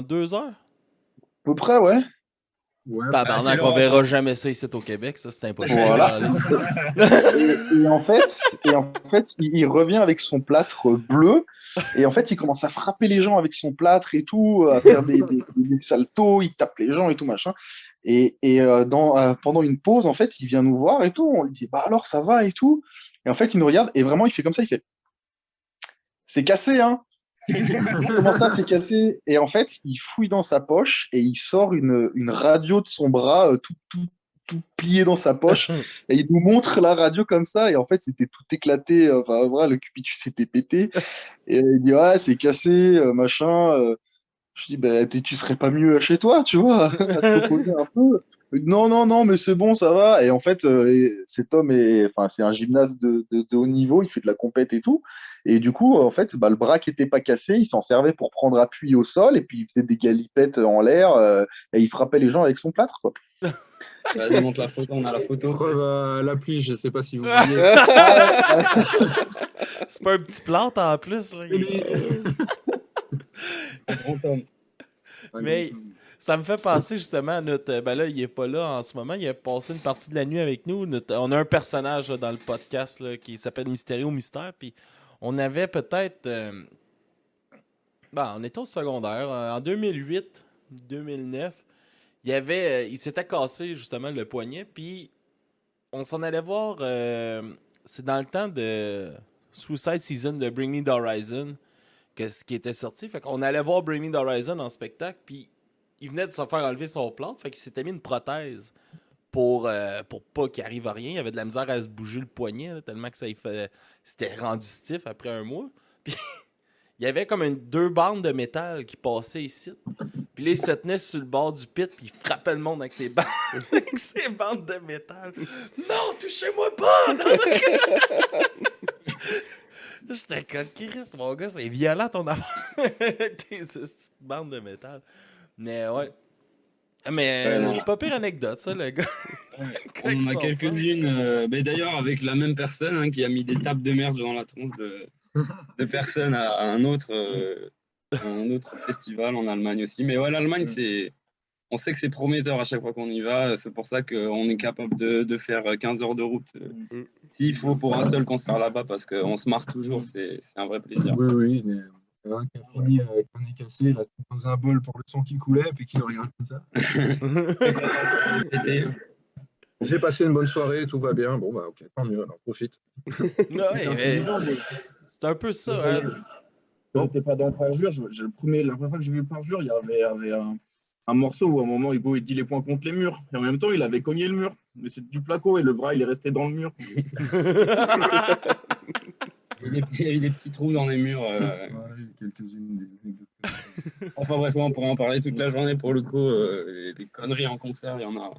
2 heures. à peu près, ouais. Ouais, Tabarnak, on verra jamais ça ici au Québec, ça c'est impossible. Voilà. Et en fait, il revient avec son plâtre bleu. Et en fait, il commence à frapper les gens avec son plâtre et tout, à faire des saltos, il tape les gens et tout, machin. Et pendant une pause, en fait, il vient nous voir et tout. On lui dit, bah alors, ça va et tout. Et en fait, il nous regarde et vraiment, il fait comme ça, il fait, c'est cassé, hein? Comment ça, c'est cassé? Et en fait, il fouille dans sa poche et il sort une radio de son bras, tout plié dans sa poche. Et il nous montre la radio comme ça. Et en fait, c'était tout éclaté. Enfin, voilà, le cubitus s'était pété. Et il dit, ouais, c'est cassé, machin. Je dis, bah, tu serais pas mieux chez toi, tu vois, à te reposer un peu. Non, non, non, mais c'est bon, ça va. Et en fait, cet homme enfin, c'est un gymnaste de haut niveau, il fait de la compète et tout. Et du coup, en fait, bah, le bras qui était pas cassé, il s'en servait pour prendre appui au sol, et puis il faisait des galipettes en l'air, et il frappait les gens avec son plâtre, quoi. Vas-y, montre la photo, on a la photo. preuve à l'appli, je sais pas si vous voyez. C'est pas un petit plâtre en plus. Là. Mais ça me fait penser justement à notre. Ben là, il est pas là en ce moment. Il a passé une partie de la nuit avec nous. On a un personnage là, dans le podcast là, qui s'appelle Mystério Mystère. Puis on avait peut-être. On était au secondaire. En 2008, 2009, il s'était cassé justement le poignet. Puis on s'en allait voir. C'est dans le temps de Suicide Season de Bring Me the Horizon. Ce qui était sorti. Fait qu'on allait voir Bring Me the Horizon en spectacle, puis il venait de se faire enlever son plâtre, fait qu'il s'était mis une prothèse pour pas qu'il arrive à rien. Il avait de la misère à se bouger le poignet, là, tellement que c'était rendu stiff après un mois. Puis il y avait comme 2 bandes de métal qui passaient ici. Puis là, il se tenait sur le bord du pit, puis il frappait le monde avec ses bandes, avec ses bandes de métal. Non, touchez-moi pas! J'étais comme Chris, mon gars, c'est violent ton affaire. Tes petites bandes de métal. Mais ouais. Mais pas pire anecdote, ça, le gars. On en a quelques-unes. Mais d'ailleurs, avec la même personne hein, qui a mis des tapes de merde dans la tronche de personnes à un autre festival en Allemagne aussi. Mais ouais, l'Allemagne, on sait que c'est prometteur à chaque fois qu'on y va. C'est pour ça qu'on est capable de faire 15 heures de route s'il faut pour un seul concert là-bas parce qu'on se marre toujours. C'est un vrai plaisir. Oui, mais un qui a fini avec un nez cassé, là, dans un bol pour le sang qui coulait, puis qui le regarde comme ça. J'ai passé une bonne soirée, tout va bien. Bon, bah, ok, tant mieux, alors profite. Ouais, c'est un peu ça. Hein. J'étais pas dans Parjure. La première fois que j'ai vu Parjure, il y avait un morceau où à un moment Hugo il dit les poings contre les murs. Et en même temps, il avait cogné le mur. Mais c'est du placo et le bras il est resté dans le mur. Il y a eu des petits trous dans les murs. Ouais, quelques-unes des anecdotes. Enfin bref, on pourra en parler toute la journée pour le coup. Les conneries en concert, il y en a.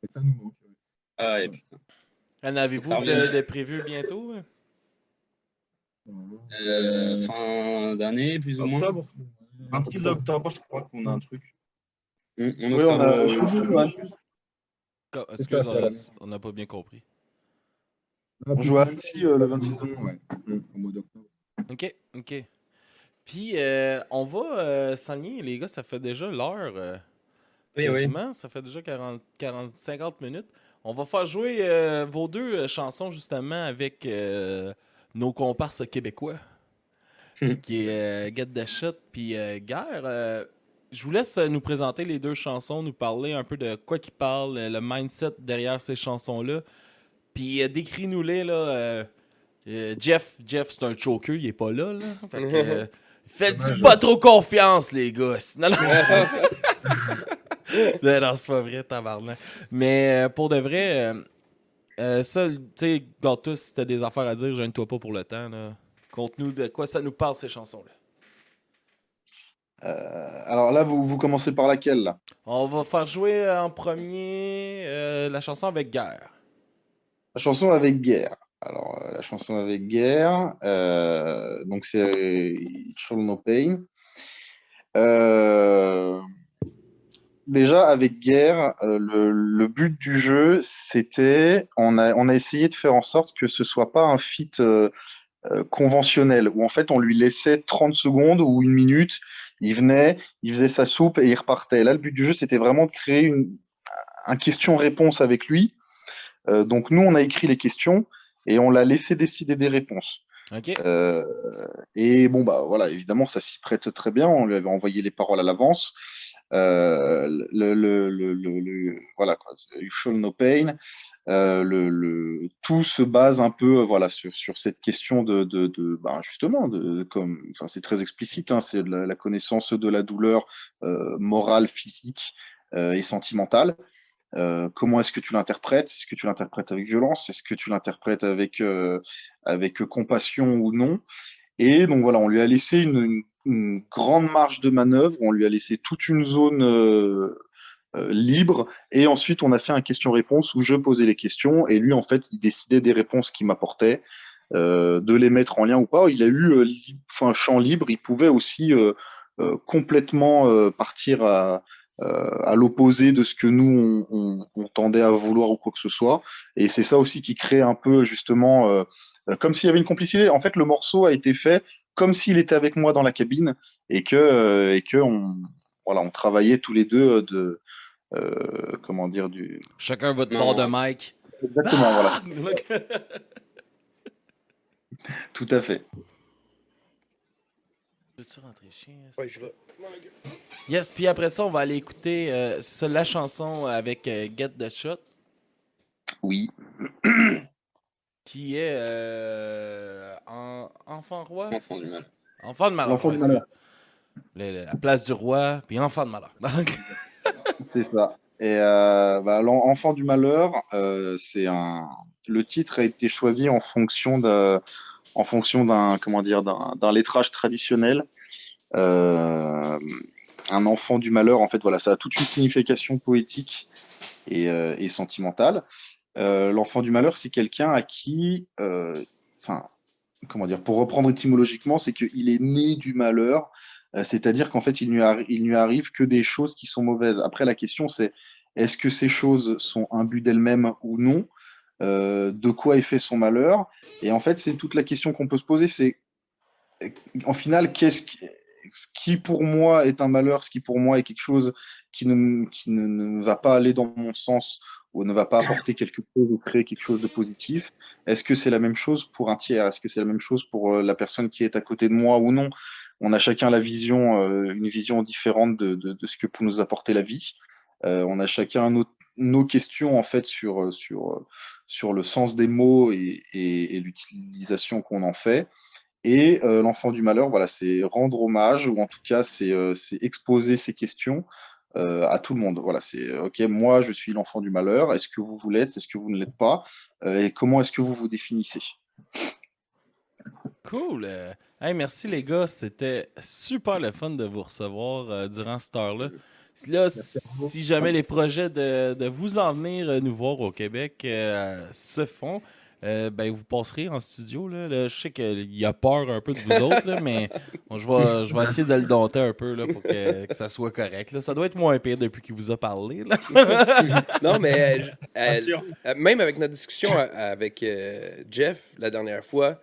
Et ça nous manque. Ah ouais, putain. En avez-vous de prévu bientôt? Fin d'année, plus ou moins. Octobre. 26 octobre, je crois qu'on a un truc. En Oui, on octobre, a. Excuse, on n'a pas bien compris. On joue à Annecy le 26 octobre. Ouais. Au mois d'octobre. OK. Puis, on va s'enligner, les gars, ça fait déjà l'heure. Quasiment, ça fait déjà 50 minutes. On va faire jouer vos 2 chansons, justement, avec nos comparses québécois, qui est Get the Shot puis Guerre. Je vous laisse nous présenter les 2 chansons, nous parler un peu de quoi qu'ils parlent, le mindset derrière ces chansons-là. Puis décris-nous-les, là. Jeff, c'est un choker, il est pas là, là. Fait que, faites pas trop confiance, les gars. Non. Non, c'est pas vrai, tabarnak. Mais pour de vrai, ça, tu sais, Gatos, si t'as des affaires à dire, gêne-toi pas pour le temps. Là. Conte-nous de quoi ça nous parle, ces chansons-là. Alors là, vous commencez par laquelle, là? On va faire jouer en premier la chanson avec Guerre. La chanson avec guerre. Alors, la chanson avec guerre, donc c'est It Shall No Pain. Euh, Déjà, avec guerre, le but du jeu, c'était, on a essayé de faire en sorte que ce soit pas un feat conventionnel, où en fait on lui laissait 30 secondes ou une minute, il venait, il faisait sa soupe et il repartait. Là, le but du jeu, c'était vraiment de créer un question-réponse avec lui. Donc nous, on a écrit les questions et on l'a laissé décider des réponses. OK? Euh, et bon, bah voilà, évidemment, ça s'y prête très bien. On lui avait envoyé les paroles à l'avance. Voilà, quoi. You Shall No Pain. Tout se base un peu voilà, sur cette question ben, justement, enfin, c'est très explicite, hein, c'est la connaissance de la douleur morale, physique et sentimentale. Comment est-ce que tu l'interprètes? Est-ce que tu l'interprètes avec violence? Est-ce que tu l'interprètes avec compassion ou non? Et donc voilà, on lui a laissé une grande marge de manœuvre, on lui a laissé toute une zone libre, et ensuite on a fait un question-réponse où je posais les questions, et lui en fait il décidait des réponses qu'il m'apportait, de les mettre en lien ou pas. Il a eu enfin, champ libre, il pouvait aussi complètement partir à l'opposé de ce que nous on tendait à vouloir ou quoi que ce soit. Et c'est ça aussi qui crée un peu justement comme s'il y avait une complicité. En fait, le morceau a été fait comme s'il était avec moi dans la cabine et que voilà, on travaillait tous les deux comment dire Chacun votre Non. bord de mic. exactement voilà, c'est ça. Tout à fait. Peux-tu rentrer chien? Ouais, je vais. Yes, puis après ça, on va aller écouter la chanson avec Get the Shot, Oui. qui est Enfant Roi. Enfant du mal. Enfant de malheur. L'enfant ouais, du malheur. La place du roi, puis Enfant de malheur. C'est ça. Et bah, l'enfant du malheur, le titre a été choisi en fonction d'un, comment dire, d'un lettrage traditionnel. Un enfant du malheur, en fait, voilà, ça a toute une signification poétique et sentimentale. L'enfant du malheur, c'est quelqu'un à qui, enfin, comment dire, pour reprendre étymologiquement, c'est qu'il est né du malheur, c'est-à-dire qu'en fait, il lui arrive que des choses qui sont mauvaises. Après, la question, c'est est-ce que ces choses sont un but d'elles-mêmes ou non? De quoi est fait son malheur? Et en fait, c'est toute la question qu'on peut se poser, c'est en final, ce qui pour moi est un malheur, ce qui pour moi est quelque chose qui ne va pas aller dans mon sens ou ne va pas apporter quelque chose ou créer quelque chose de positif. Est-ce que c'est la même chose pour un tiers? Est-ce que c'est la même chose pour la personne qui est à côté de moi ou non? On a chacun une vision différente de ce que peut nous apporter la vie. On a chacun nos questions en fait sur le sens des mots et l'utilisation qu'on en fait. Et l'enfant du malheur, voilà, c'est rendre hommage, ou en tout cas, c'est exposer ces questions à tout le monde. Voilà, c'est OK, moi, je suis l'enfant du malheur. Est-ce que vous vous l'êtes? Est-ce que vous ne l'êtes pas? Et comment est-ce que vous vous définissez? Cool. Hey, merci les gars, c'était super le fun de vous recevoir durant cette heure-là. Là, si jamais les projets de vous en venir nous voir au Québec se font, ben vous passerez en studio. Là, je sais qu'il y a peur un peu de vous autres, là, mais bon, je vais essayer de le dompter un peu là, pour que ça soit correct. Là. Ça doit être moins pire depuis qu'il vous a parlé. Là. Non, mais Bien sûr. même avec notre discussion avec Jeff la dernière fois,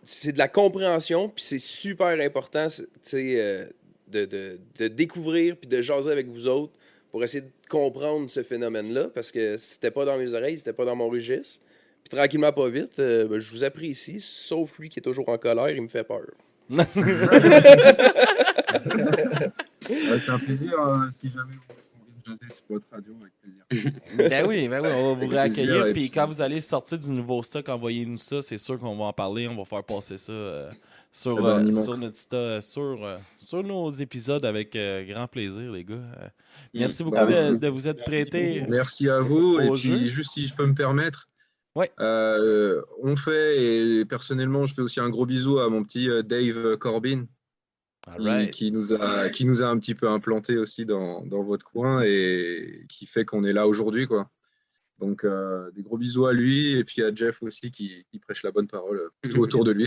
c'est de la compréhension, puis c'est super important, tu sais, de découvrir puis de jaser avec vous autres pour essayer de comprendre ce phénomène-là, parce que c'était pas dans mes oreilles, c'était pas dans mon registre. Puis tranquillement, pas vite, ben, je vous apprécie, sauf lui qui est toujours en colère, il me fait peur. Ouais, c'est un plaisir si jamais on vient jaser sur votre radio avec plaisir. Ben oui, on va vous Avec réaccueillir. plaisir, et Puis puis- quand vous allez sortir du nouveau stock, envoyez-nous ça. C'est sûr qu'on va en parler. On va faire passer ça sur, Eh ben, on y sur manque. notre sur nos épisodes avec grand plaisir, les gars. Merci beaucoup Bah, de vous être prêtés. Merci à vous. Et Au puis, jeu. juste si je peux me permettre, Ouais. on fait, et personnellement, je fais aussi un gros bisou à mon petit Dave Corbin, All right. qui nous a un petit peu implanté aussi dans votre coin et qui fait qu'on est là aujourd'hui, quoi. Donc, des gros bisous à lui et puis à Jeff aussi qui prêche la bonne parole tout autour de lui.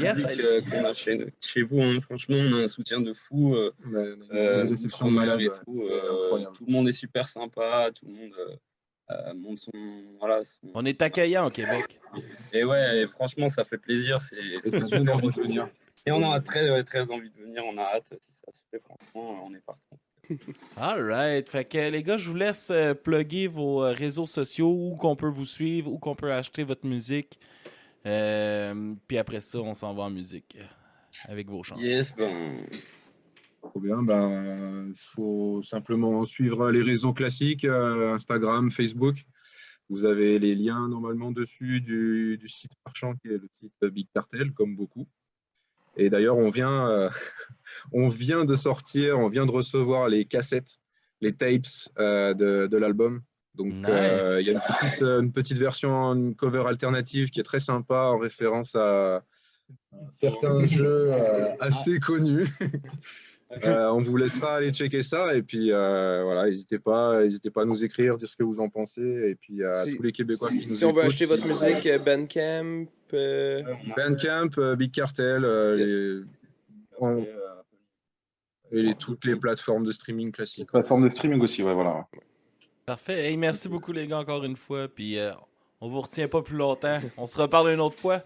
Yes, Public, qu'on a chez vous, hein. Franchement, on a un soutien de fou. On a une déception outre-mer malade, et ouais. tout, C'est incroyable. tout le monde est super sympa, tout le monde montre son. Voilà, on est accueillant au Québec. Et ouais, et franchement, ça fait plaisir. Et ça donne envie de venir. Et on a très, très envie de venir, on a hâte. Si ça se fait, franchement, on est partant. All right. Fait que les gars, je vous laisse plugger vos réseaux sociaux, où qu'on peut vous suivre, où qu'on peut acheter votre musique. Puis après ça, on s'en va en musique avec vos chansons. Yes, ben. Trop bien. Il faut simplement suivre les réseaux classiques, Instagram, Facebook. Vous avez les liens normalement dessus du site marchand qui est le site Big Cartel, comme beaucoup. Et d'ailleurs, on vient de recevoir les cassettes, les tapes de l'album. Donc, Nice. il y a une petite version, une cover alternative qui est très sympa en référence à certains jeux assez connus. On vous laissera aller checker ça et puis voilà, n'hésitez pas à nous écrire, dire ce que vous en pensez et puis à Si- tous les Québécois qui nous Si on veut écoutent, acheter votre musique, Bandcamp, Bandcamp, Big Cartel, toutes les plateformes de streaming classiques. Plateforme de streaming aussi, ouais, voilà. Parfait. Hey, merci beaucoup, les gars, encore une fois. Puis on vous retient pas plus longtemps. On se reparle une autre fois.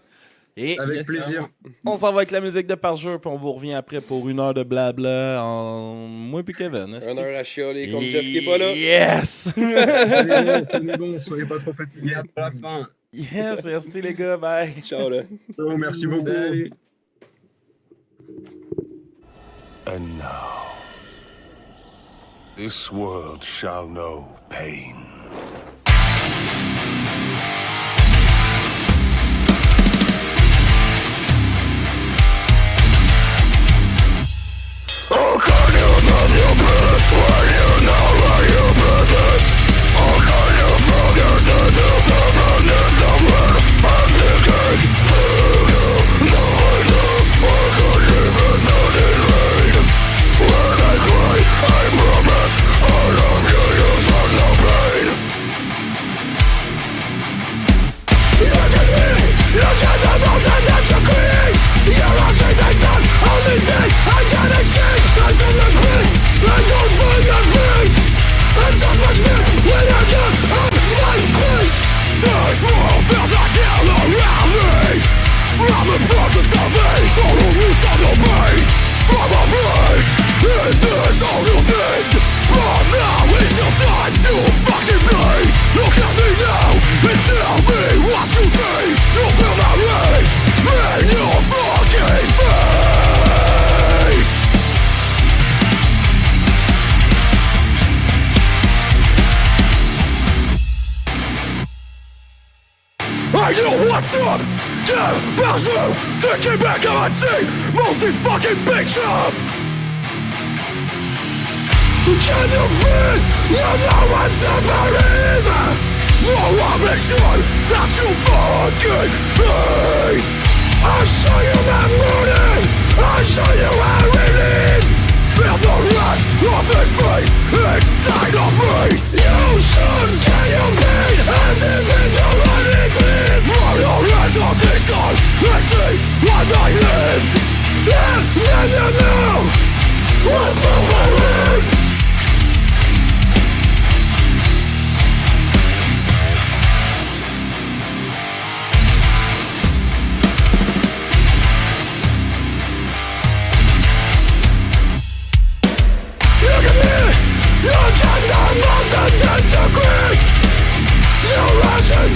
Et Avec plaisir. on s'en va avec la musique de Parjure. Puis on vous revient après pour 1 heure de blabla en moi puis Kevin. est-ce une que- heure à chialer contre Jeff qui est pas là. Yes! Tenez bon, soyez pas trop fatigués. À la fin. Yes, merci les gars. Bye. Ciao là. Merci beaucoup. Salut. And now, this world shall know pain. Hey, yo, what's up? Yeah, Bowser, the Quebec LNC, mostly fucking big shop. Can you feel you know what's up No, I'll make sure that you fucking hate. I'll show you that rooted, I'll show you how it is. Feel the wrath of this beast inside of me. You should can you bleed as if it's your running clean. Throw your hands on this gun, let's see what I lived. And then you know what's over is. You cannot move the disagree. You rush and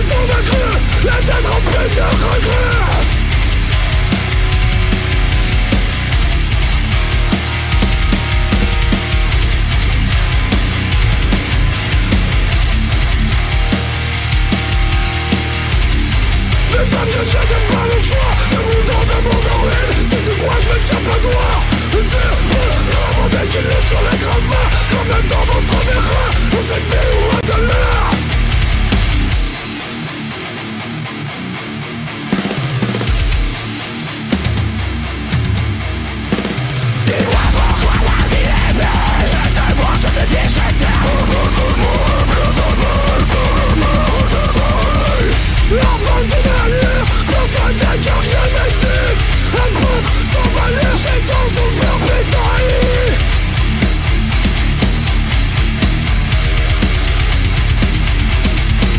sont vaincus, la tête remplie de regrets. Les femmes que j'ai pas le choix, le mouvement de mon ruine. Si tu crois je me tiens pas droit, c'est le modèle qui lutte sur les grandes voies. Quand même dans votre verra, on sait que c'est loin de l'air. Dis-moi pourquoi la vie est belle. Je te vois, je te dis, je l'enfant du dernier, l'enfant d'un cœur rien n'existe. Un groupe s'envaler, j'ai dans son verre bétail.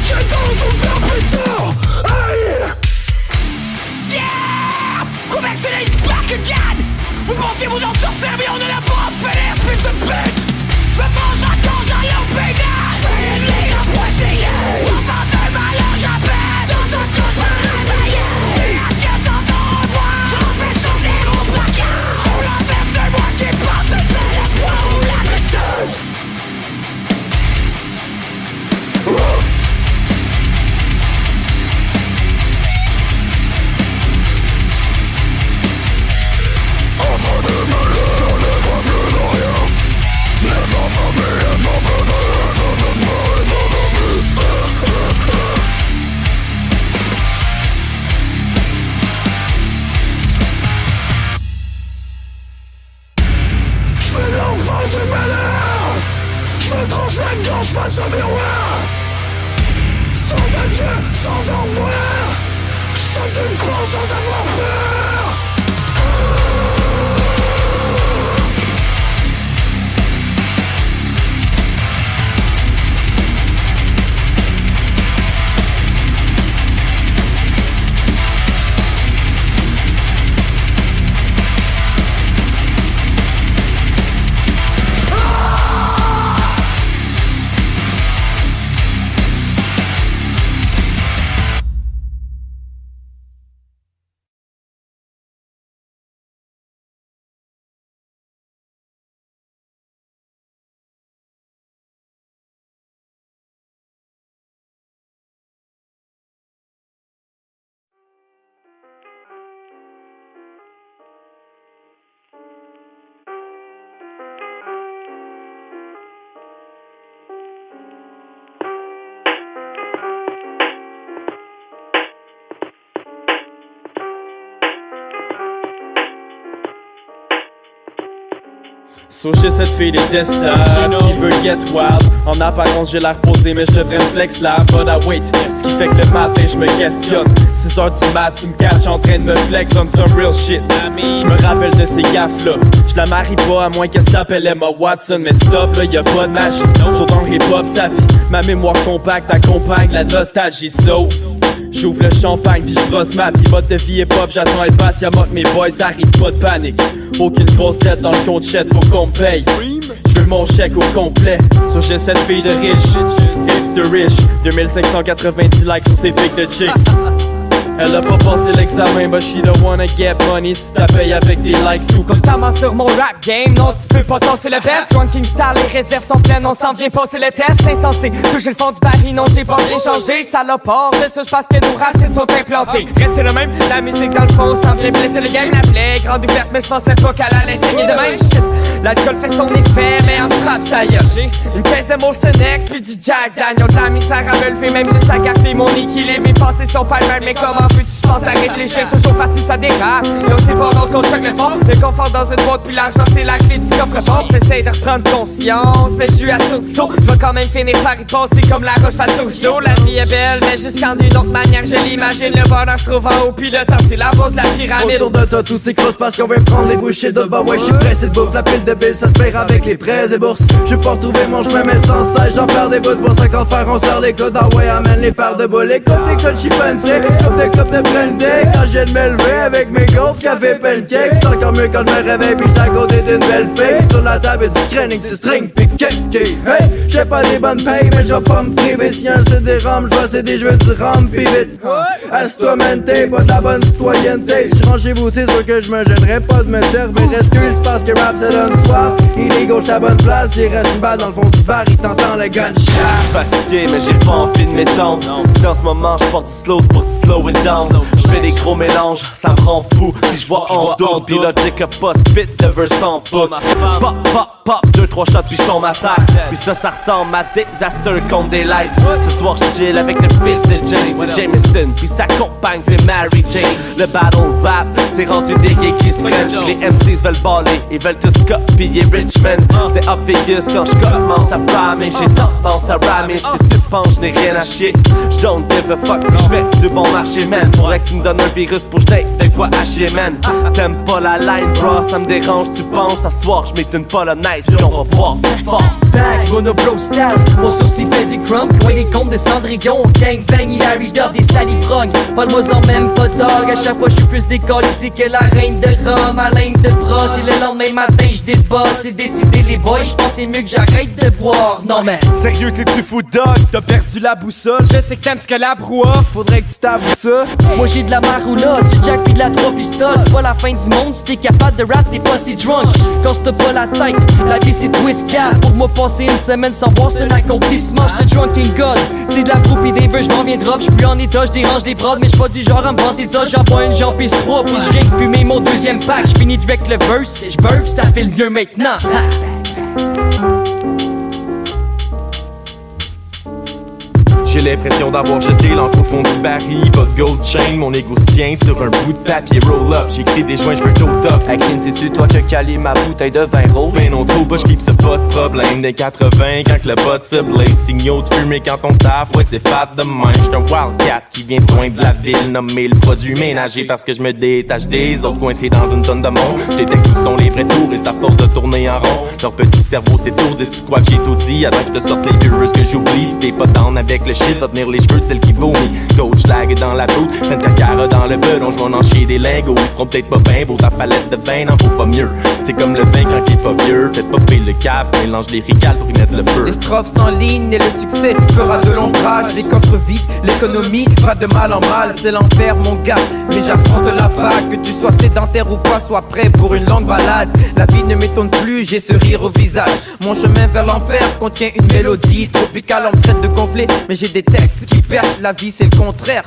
J'ai dans son verre bétail. Yeah! Quebec City's back again! Vous pensiez vous en sortir, mais on est là pour en finir, fils de pute! Me mange la cause à l'opéra! J'fais une ligne à Poitiers! L'enfant de malheur, j'appelle! Dans un cauchemar réveillé! Et à 15 ans au revoir! J'en fais souvenir au placard! Sur la verse de moi qui passe, c'est l'espoir ou la tristesse! J'fais l'enfant du malheur. J'me tranche la gorge face au miroir. Sans adieu, sans au revoir. J'saute une course sans avoir peur. So j'ai cette fille des destins qui veut get wild. En apparence j'ai l'air posé mais je devrais me flex là. But I wait, ce qui fait que le matin je me questionne. 6h du mat, tu me catches en train de me flex on some real shit. Je me rappelle de ces gaffes là. Je la marie pas à moins qu'elle s'appelle Emma Watson. Mais stop là, y'a pas de magie. So dans le hip hop ça vit. Ma mémoire compacte accompagne la nostalgie. So j'ouvre le champagne pis j'brosse ma vie. Mode de vie hip-hop, j'attends elle passe. Y'a moi que mes boys arrivent, pas de panique. Aucune grosse tête dans le compte chat, faut qu'on me paye. J'veux mon chèque au complet. So j'ai cette fille de riche, hipster rich. 2590 likes sur ses pics de chicks. Elle a pas passé l'examen, but she don't wanna get money. Si t'as payé avec des likes, tout constamment sur mon rap game. Non, tu peux pas tasser le best. Ranking star, les réserves sont pleines, on s'en vient passer le test. Insensé, toucher le fond du baril, non, j'ai pas bien changé. Ça l'a pas, de ça, j'pense que nos racines sont implantées. Restez le même, la musique dans le fond, s'en vient blesser le game. La plaie, grande ouverte, mais j'pensais pas qu'elle allait saigner de même. Shit, l'alcool fait son effet, mais en frappe, ça y est. J'ai une caisse de Molson X, pis du Jack Daniel. De la misère à me lever, même juste à garder mon équilibre. Mes pensées sont pas les mêmes, mais comment je pense à réfléchir, toujours parti ça dérape. Et on sait pas rendre qu'on check le fond. Le confort dans une boîte puis l'argent c'est la clé du coffre-fort. J'essaie de reprendre conscience, mais je suis assourdi. Je vais quand même finir par y passer comme la roche face au show. La vie est belle, mais jusqu'en d'une autre manière je l'imagine. Le bonheur se trouve en haut puis le temps c'est la base de la pyramide. Autour de toi tous ces crosses parce qu'on veut prendre les bouchées de bas. Ouais j'suis pressé de bouffe, la pile de billes ça se perd avec les prêts et bourses. J'veux pas retrouver mon chemin mais sans cesse j'en perds des bouts. Pour ça qu'en faire on sort les codes. Ah ouais amène les paires de boules. Écoute j'suis fancy, comme de coupe de brandy quand je viens de me lever avec mes gaufres, café, pancakes. C'est encore mieux quand je me réveille pis j'suis à côté d'une belle fille. Sur la table y'a du screening, c'est string pis cake. Hey, j'ai pas des bonnes payes mais j'vais pas me priver. Si un c'est des rams, j'vais céder, j'veux du rhum pis vite. Asse-toi man, t'es pas de la bonne citoyenneté. Si je rentre chez vous, c'est sûr que je me gênerais pas de me servir. Excuse parce que rap ça donne soif. Il est gauche la bonne place, il reste une balle dans le fond du bar, il t'entend le gunshot. Fatigué mais j'ai pas envie de m'étendre. Si en ce moment j'porte du slow, c'est pour te slow it down. J'fais des gros mélanges, ça me rend fou. Pis j'vois en double, pis Logic a pas spit de verse en book. Pop, pop, pop, 2-3 shots puis j'tombe à terre. Pis ça ressemble à Disaster contre des lights. Ce soir j'chill avec le fils de James, c'est Jameson. Pis sa compagne c'est Mary Jane. Le battle rap, c'est rendu des gays qui se french. Les MCs veulent baller, ils veulent tous copier Richmond. C'est obvious quand j'commence à bramer. J'ai tendance à ramer, ce que tu penses, j'n'ai rien à chier. J'don't give a fuck, pis j'fais du bon marché, man. Faudrait que tu me donnes un virus pour j'n'ai de quoi hacher, man. T'aimes pas la line, bro, ça me dérange, tu penses. À soir, j'mets une polonaise, pis on va boire fort. Back, monobro style, mon sourcil fait du crump. Loin des comptes de Cendrillon, gang bang, il arrive d'off des salivrognes. Parle-moi-en même pas dog, à chaque fois j'suis plus décollé ici que la reine de Rome. À l'Inde de brosse, et le lendemain matin j'débosse. C'est décidé les boys, j'pense c'est mieux que j'arrête de boire. Non mais, sérieux t'es-tu fou dog? T'as perdu la boussole? Je sais que t'aimes ce que la brouhaha. Faudrait que tu t'avoues ça. moi j'ai de la maroula, du jack pis de la 3 pistoles. C'est pas la fin du monde, si t'es capable de rap t'es pas si drunk. Quand t'as pas la tête, la vie c'est twist cap. Pour moi passer une semaine sans boire c'est un accomplissement. J'te drunken god, c'est de la broupe pis des vœux, j'm'en viens drop. J'suis plus en état, j'dérange les prods. Mais j'suis pas du genre à me vanter ça, j'en bois une jambe pis 3. Pis j'viens de fumer mon deuxième pack. J'finis avec le verse, j'burf, ça fait le mieux maintenant. J'ai l'impression d'avoir jeté l'encre au fond du baril. Pas de gold chain, mon ego se tient sur un bout de papier roll up. J'écris des joints, j'veux tote up. Akin, c'est-tu toi qui as calé ma bouteille de vin rouge? Ben non trop pas, j'keep ça pas de problème. Des 80 quand que le bot se blaze. Signaux de fumée quand on taffe, ouais c'est fat de même. J'suis un wildcat qui vient de loin de la ville. Nommé le produit ménager parce que j'me détache des autres coincés dans une tonne de monde. J'détecte où sont les vrais tours et ça force de tourner en rond. Leur petit cerveau s'étourdit, si tu crois que j'ai tout dit. Avant que je te sorte les viewers que j'oublie. Si t'es pas down avec le shit, va tenir les cheveux de celle qui vomit. Coach lag dans la boue, pleine cacara dans le bedon. J'vais en chier des lingots, ils seront peut-être pas ben beaux. Ta palette de vin n'en vaut pas mieux. C'est comme le vin quand il est pas vieux. Fais popper le cave, mélange les ricales pour y mettre le feu. Les strophes sans ligne et le succès fera de l'ombrage. Les coffres vides, l'économie va de mal en mal. C'est l'enfer mon gars, mais j'affronte la vague. Que tu sois sédentaire ou pas, sois prêt pour une longue balade. La vie ne m'étonne plus, j'ai ce rire au visage. Mon chemin vers l'enfer contient une mélodie tropicale. On me traite de gonflé, mais j'ai des textes qui percent. La vie c'est le contraire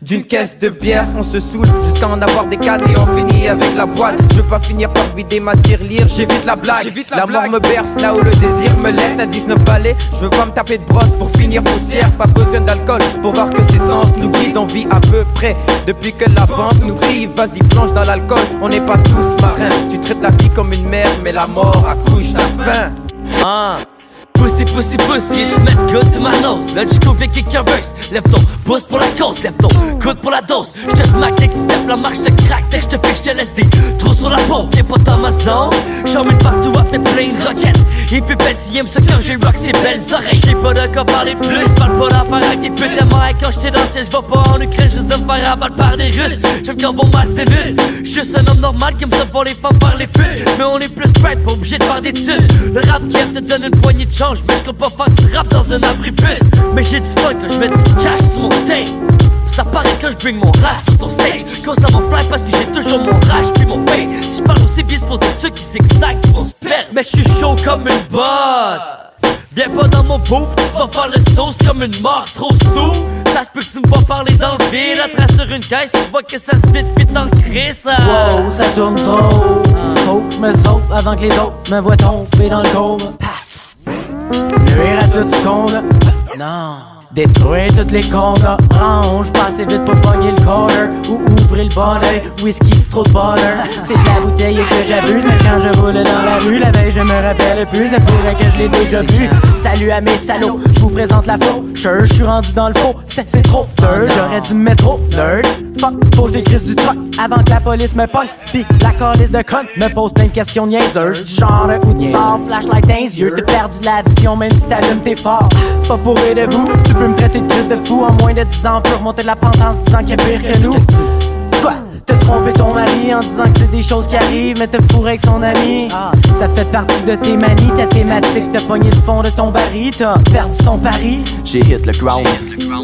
d'une caisse de bière. On se saoule jusqu'à en avoir des cannes et on finit avec la boîte. Je veux pas finir par vider ma tirelire, j'évite la blague. La mort me berce là où le désir me laisse. À 19 balais, je veux pas me taper de brosse pour finir poussière. Pas besoin d'alcool pour voir que ces sens nous guident. On vit à peu près depuis que la vente nous prive. Vas-y plonge dans l'alcool, on n'est pas tous marins. Tu traites la vie comme une mer mais la mort accouche la faim. Pussy, pussy, pussy, it's meant good to my nose. Là, j'suis convaincu qu'un verse. Lève ton pouce pour la cause, lève ton coude pour la dose. J'te smack dès que tu step, la marche se craque. Dès que j'te fais que j'te laisse des trous sur la peau. Viens pas dans ma zone, j'en mets partout avec plein de roquettes. Et puis belle, si aime ça quand j'ai rock ses belles oreilles. J'ai pas de quoi parler plus, parle pas d'affaires avec des putes. Moi, quand j'étais dans le ciel, j'vais pas en Ukraine juste de me faire abattre par des Russes. J'aime quand vos masses de lune. Juste un homme normal qui aime ça voir les femmes par les putes. Mais on est plus prêt, pas obligé de faire des thunes. Le rap qui aime te donne une poignée de change, mais j'compte pas faire du rap dans un abri-bus. Mais j'ai du fun quand j'mets du cash sur mon tape. Ça paraît quand j'bring mon race sur ton stage. Constamment fly parce que j'ai toujours mon rage puis mon pain. Si j'parle aussi vite pour dire ceux qui zigzag qui vont se perdre. Mais j'suis chaud comme une botte. Viens pas dans mon bouffe, tu vas faire le sauce comme une mort trop sous. Ça se peut que tu me vois parler dans le vide. À travers sur une caisse, tu vois que ça se vide pis t'ancré ça. Wow, ça tourne trop. Faut que je me saute avant que les autres me voient tomber dans le coma. Paf! Nuire à tout ce qu'on a. Non. Détruire toutes les comptes orange. Passer vite pour pogner le corner ou ouvrir le bonnet. Whisky trop de bonheur. C'est de la bouteille que j'abuse, mais quand je roule dans la rue, la veille je me rappelle plus, ça pourrait que je l'ai déjà vu. Salut à mes salauds, je vous présente la peau. Sure, je suis rendu dans le faux, c'est trop peur. J'aurais dû me mettre au nerd. Fuck, faut que je décrisse du truck avant que la police me pogne. Pis la calice de con me pose plein de questions niaiseuses. Du genre où tu sors, flashlight dans les yeux. T'as perdu la vision même si t'allumes tes phares. C'est pas pour rire de vous, tu peux me traiter de crise de fou. En moins de 10 ans, on peut remonter la pente en se disant qu'il y a pire que nous. C'est quoi? T'as trompé ton mari en disant que c'est des choses qui arrivent, mais t'as fourré avec son ami. Ça fait partie de tes manies, ta thématique. T'as pogné le fond de ton baril, t'as perdu ton pari. J'ai hit le ground.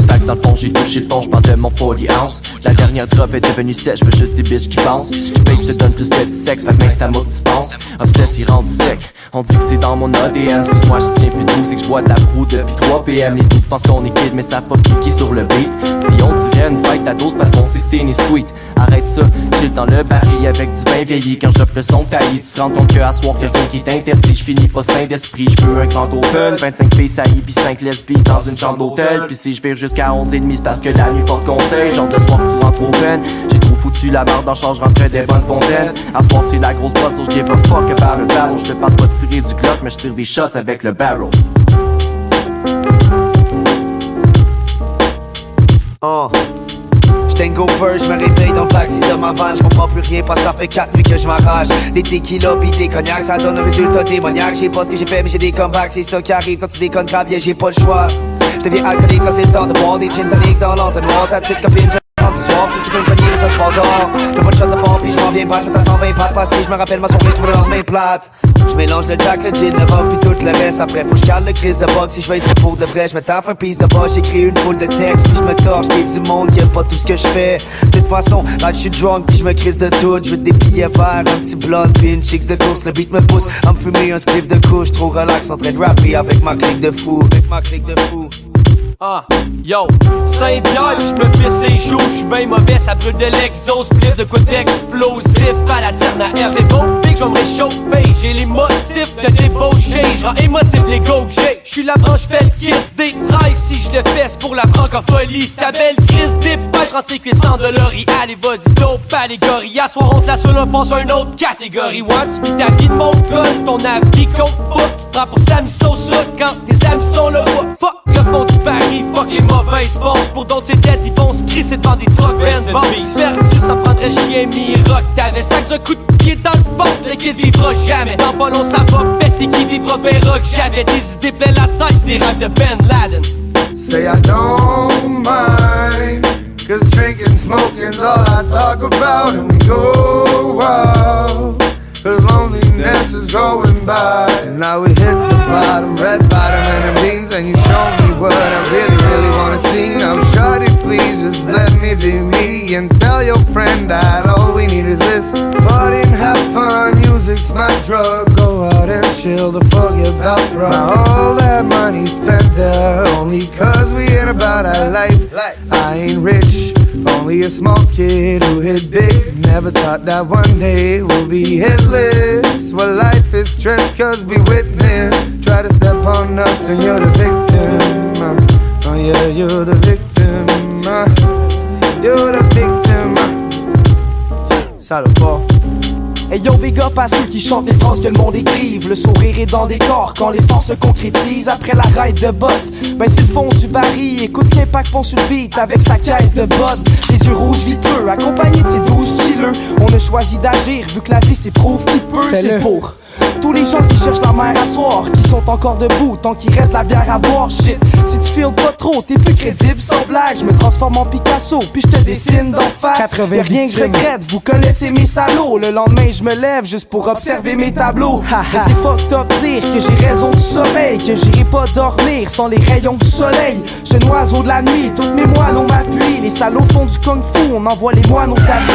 Fait que dans le fond j'ai touché le fond, j'parle de mon 40 ounce. La dernière drop est devenue sèche, j'veux juste des bitches qui pensent. Babe se donne plus que du sexe, fait que même si ta moque dispense. Obsesse il rendu sec, on dit que c'est dans mon ADN. Excuse-moi je tiens plus d'où, c'est que j'bois de la proue depuis 3 PM. Les doutes pensent qu'on est kid mais savent pas piquer sur le beat. Si on dirait une fight ta dose parce qu'on 16 est sweet. Arrête ça, chill dans le baril avec du vin vieilli. Quand je le son taillé, tu te rends compte que à soir y'a rien qui est interdit. J'finis pas sain d'esprit, j'veux un grand open. 25 filles saillies pis 5 lesbies dans une chambre d'hôtel. Pis si j'vire jusqu'à 11h30 c'est parce que la nuit porte conseil. Genre de soir tu rentres open. J'ai trop foutu la barre dans change, rentrais des bonnes fontaines. À soir c'est la grosse bosse, so j'give a fuck about le battle. J'te parle pas de tirer du Glock mais j'tire des shots avec le barrel. J't'en go first, j'me réveille dans le backseat de ma van. J'comprends plus rien, parce que ça fait 4 nuits que j'm'arrache. Des tequila pis des cognacs, ça donne un résultat démoniaque. J'sais pas ce que j'ai fait mais j'ai des comebacks. C'est ça qui arrive quand tu déconnes grave, yeah, j'ai pas le choix. J'deviens alcoolique quand c'est le temps de boire des gin tonic dans l'entonnoir. Ta petite copine, je ce soir, c'est une poignée mais ça se passe dehors. Y'a pas de shot de fort pis j'm'en viens pas, j'mets à 120 pas passé. J'me rappelle ma soirée, j'trouve le lendemain plate. J'mélange le jack, le gin, le rhum pis tout le reste. Après faut j'cale le crise de box. Si j'veux être pour de vrai, j'me taffe un piece de boss. J'écris une foule de textes pis j'me torche. Pis du monde qui aime pas tout ce que j'fais. De toute façon, là j'suis drunk pis j'me crise de tout. J'veux des billets verts, un petit blonde pis une chicks de course. Le beat me pousse à me fumer un spliff de couche. Trop relax en train de rapper avec ma clique de fou. Yo, Saint-Pierre, j'me pisse les joues, j'suis ben mauvais, ça brûle de l'exhaust, spliff de quoi d'explosif à la tire-na-air. C'est beau, big, j'vais me réchauffer, j'ai les motifs de débaucher, j'rends émotif les go que j'ai. J'suis la branche fait kiss des trailles, si j'le fesse pour la francophonie. Ta belle crise dépêche, j'rends ses cuisses en doloris. Allez, vas-y, dope, allégorie. À soir, on se la seule, on pense à une autre catégorie. Ouais, tu vis ta vie de mon col, ton avis compte pas. Tu te prends pour Sammy Sosa quand tes amis sont là. Fuck le fond du Paris, fuck les mauvais sports. Pour d'autres, c'est dead, ils vont se crisser devant des trucks. Perdu, ça prendrait le chien mi-rock. T'avais 5 coups de pied dans le ventre, le kid vivra jamais. Dans pas long, ça va péter, qui vivra verra que j'avais des idées plein la tête, des rêves de Ben Laden. Say I don't mind, cause drinking, smoking's all I talk about. And we go out, cause loneliness is going by. And now we hit the bottom, red bottom and them jeans. And you show me what I really, really wanna see. Now shawty, please just let me be me. And tell your friend that all we need is this. Party and have fun, music's my drug. Go out and chill, the forget about bro. Now all that money spent there, only cause we ain't about our life. I ain't rich, only a small kid who hit big. Never thought that one day we'll be hitless. Well, life is stress cause we witness. Try to step on us and you're the victim. Oh yeah, you're the victim. You're the victim. Salopard. Hey yo, big up à ceux qui chantent les phrases que le monde écrive. Le sourire est dans des corps quand les forces se concrétisent. Après la ride de boss, ben c'est le fond du baril. Écoute ce qu'Impact pond sur le beat avec sa caisse de bod. Les yeux rouges vitreux, accompagnés de ses 12 chilleux. On a choisi d'agir, vu que la vie s'éprouve qui peut. C'est pour tous les gens qui cherchent la mer à soir, qui sont encore debout tant qu'il reste la bière à boire. Shit, si tu files pas trop, t'es plus crédible sans blague. Je me transforme en Picasso, puis je te dessine d'en face. Y'a rien que je regrette, vous connaissez mes salauds. Le lendemain je me lève juste pour observer mes tableaux. Mais c'est fucked up dire que j'ai raison du sommeil, que j'irai pas dormir sans les rayons du soleil. Je suis un oiseau de la nuit, toutes mes moineaux m'appuient. Les salauds font du kung fu, on envoie les moineaux tapis.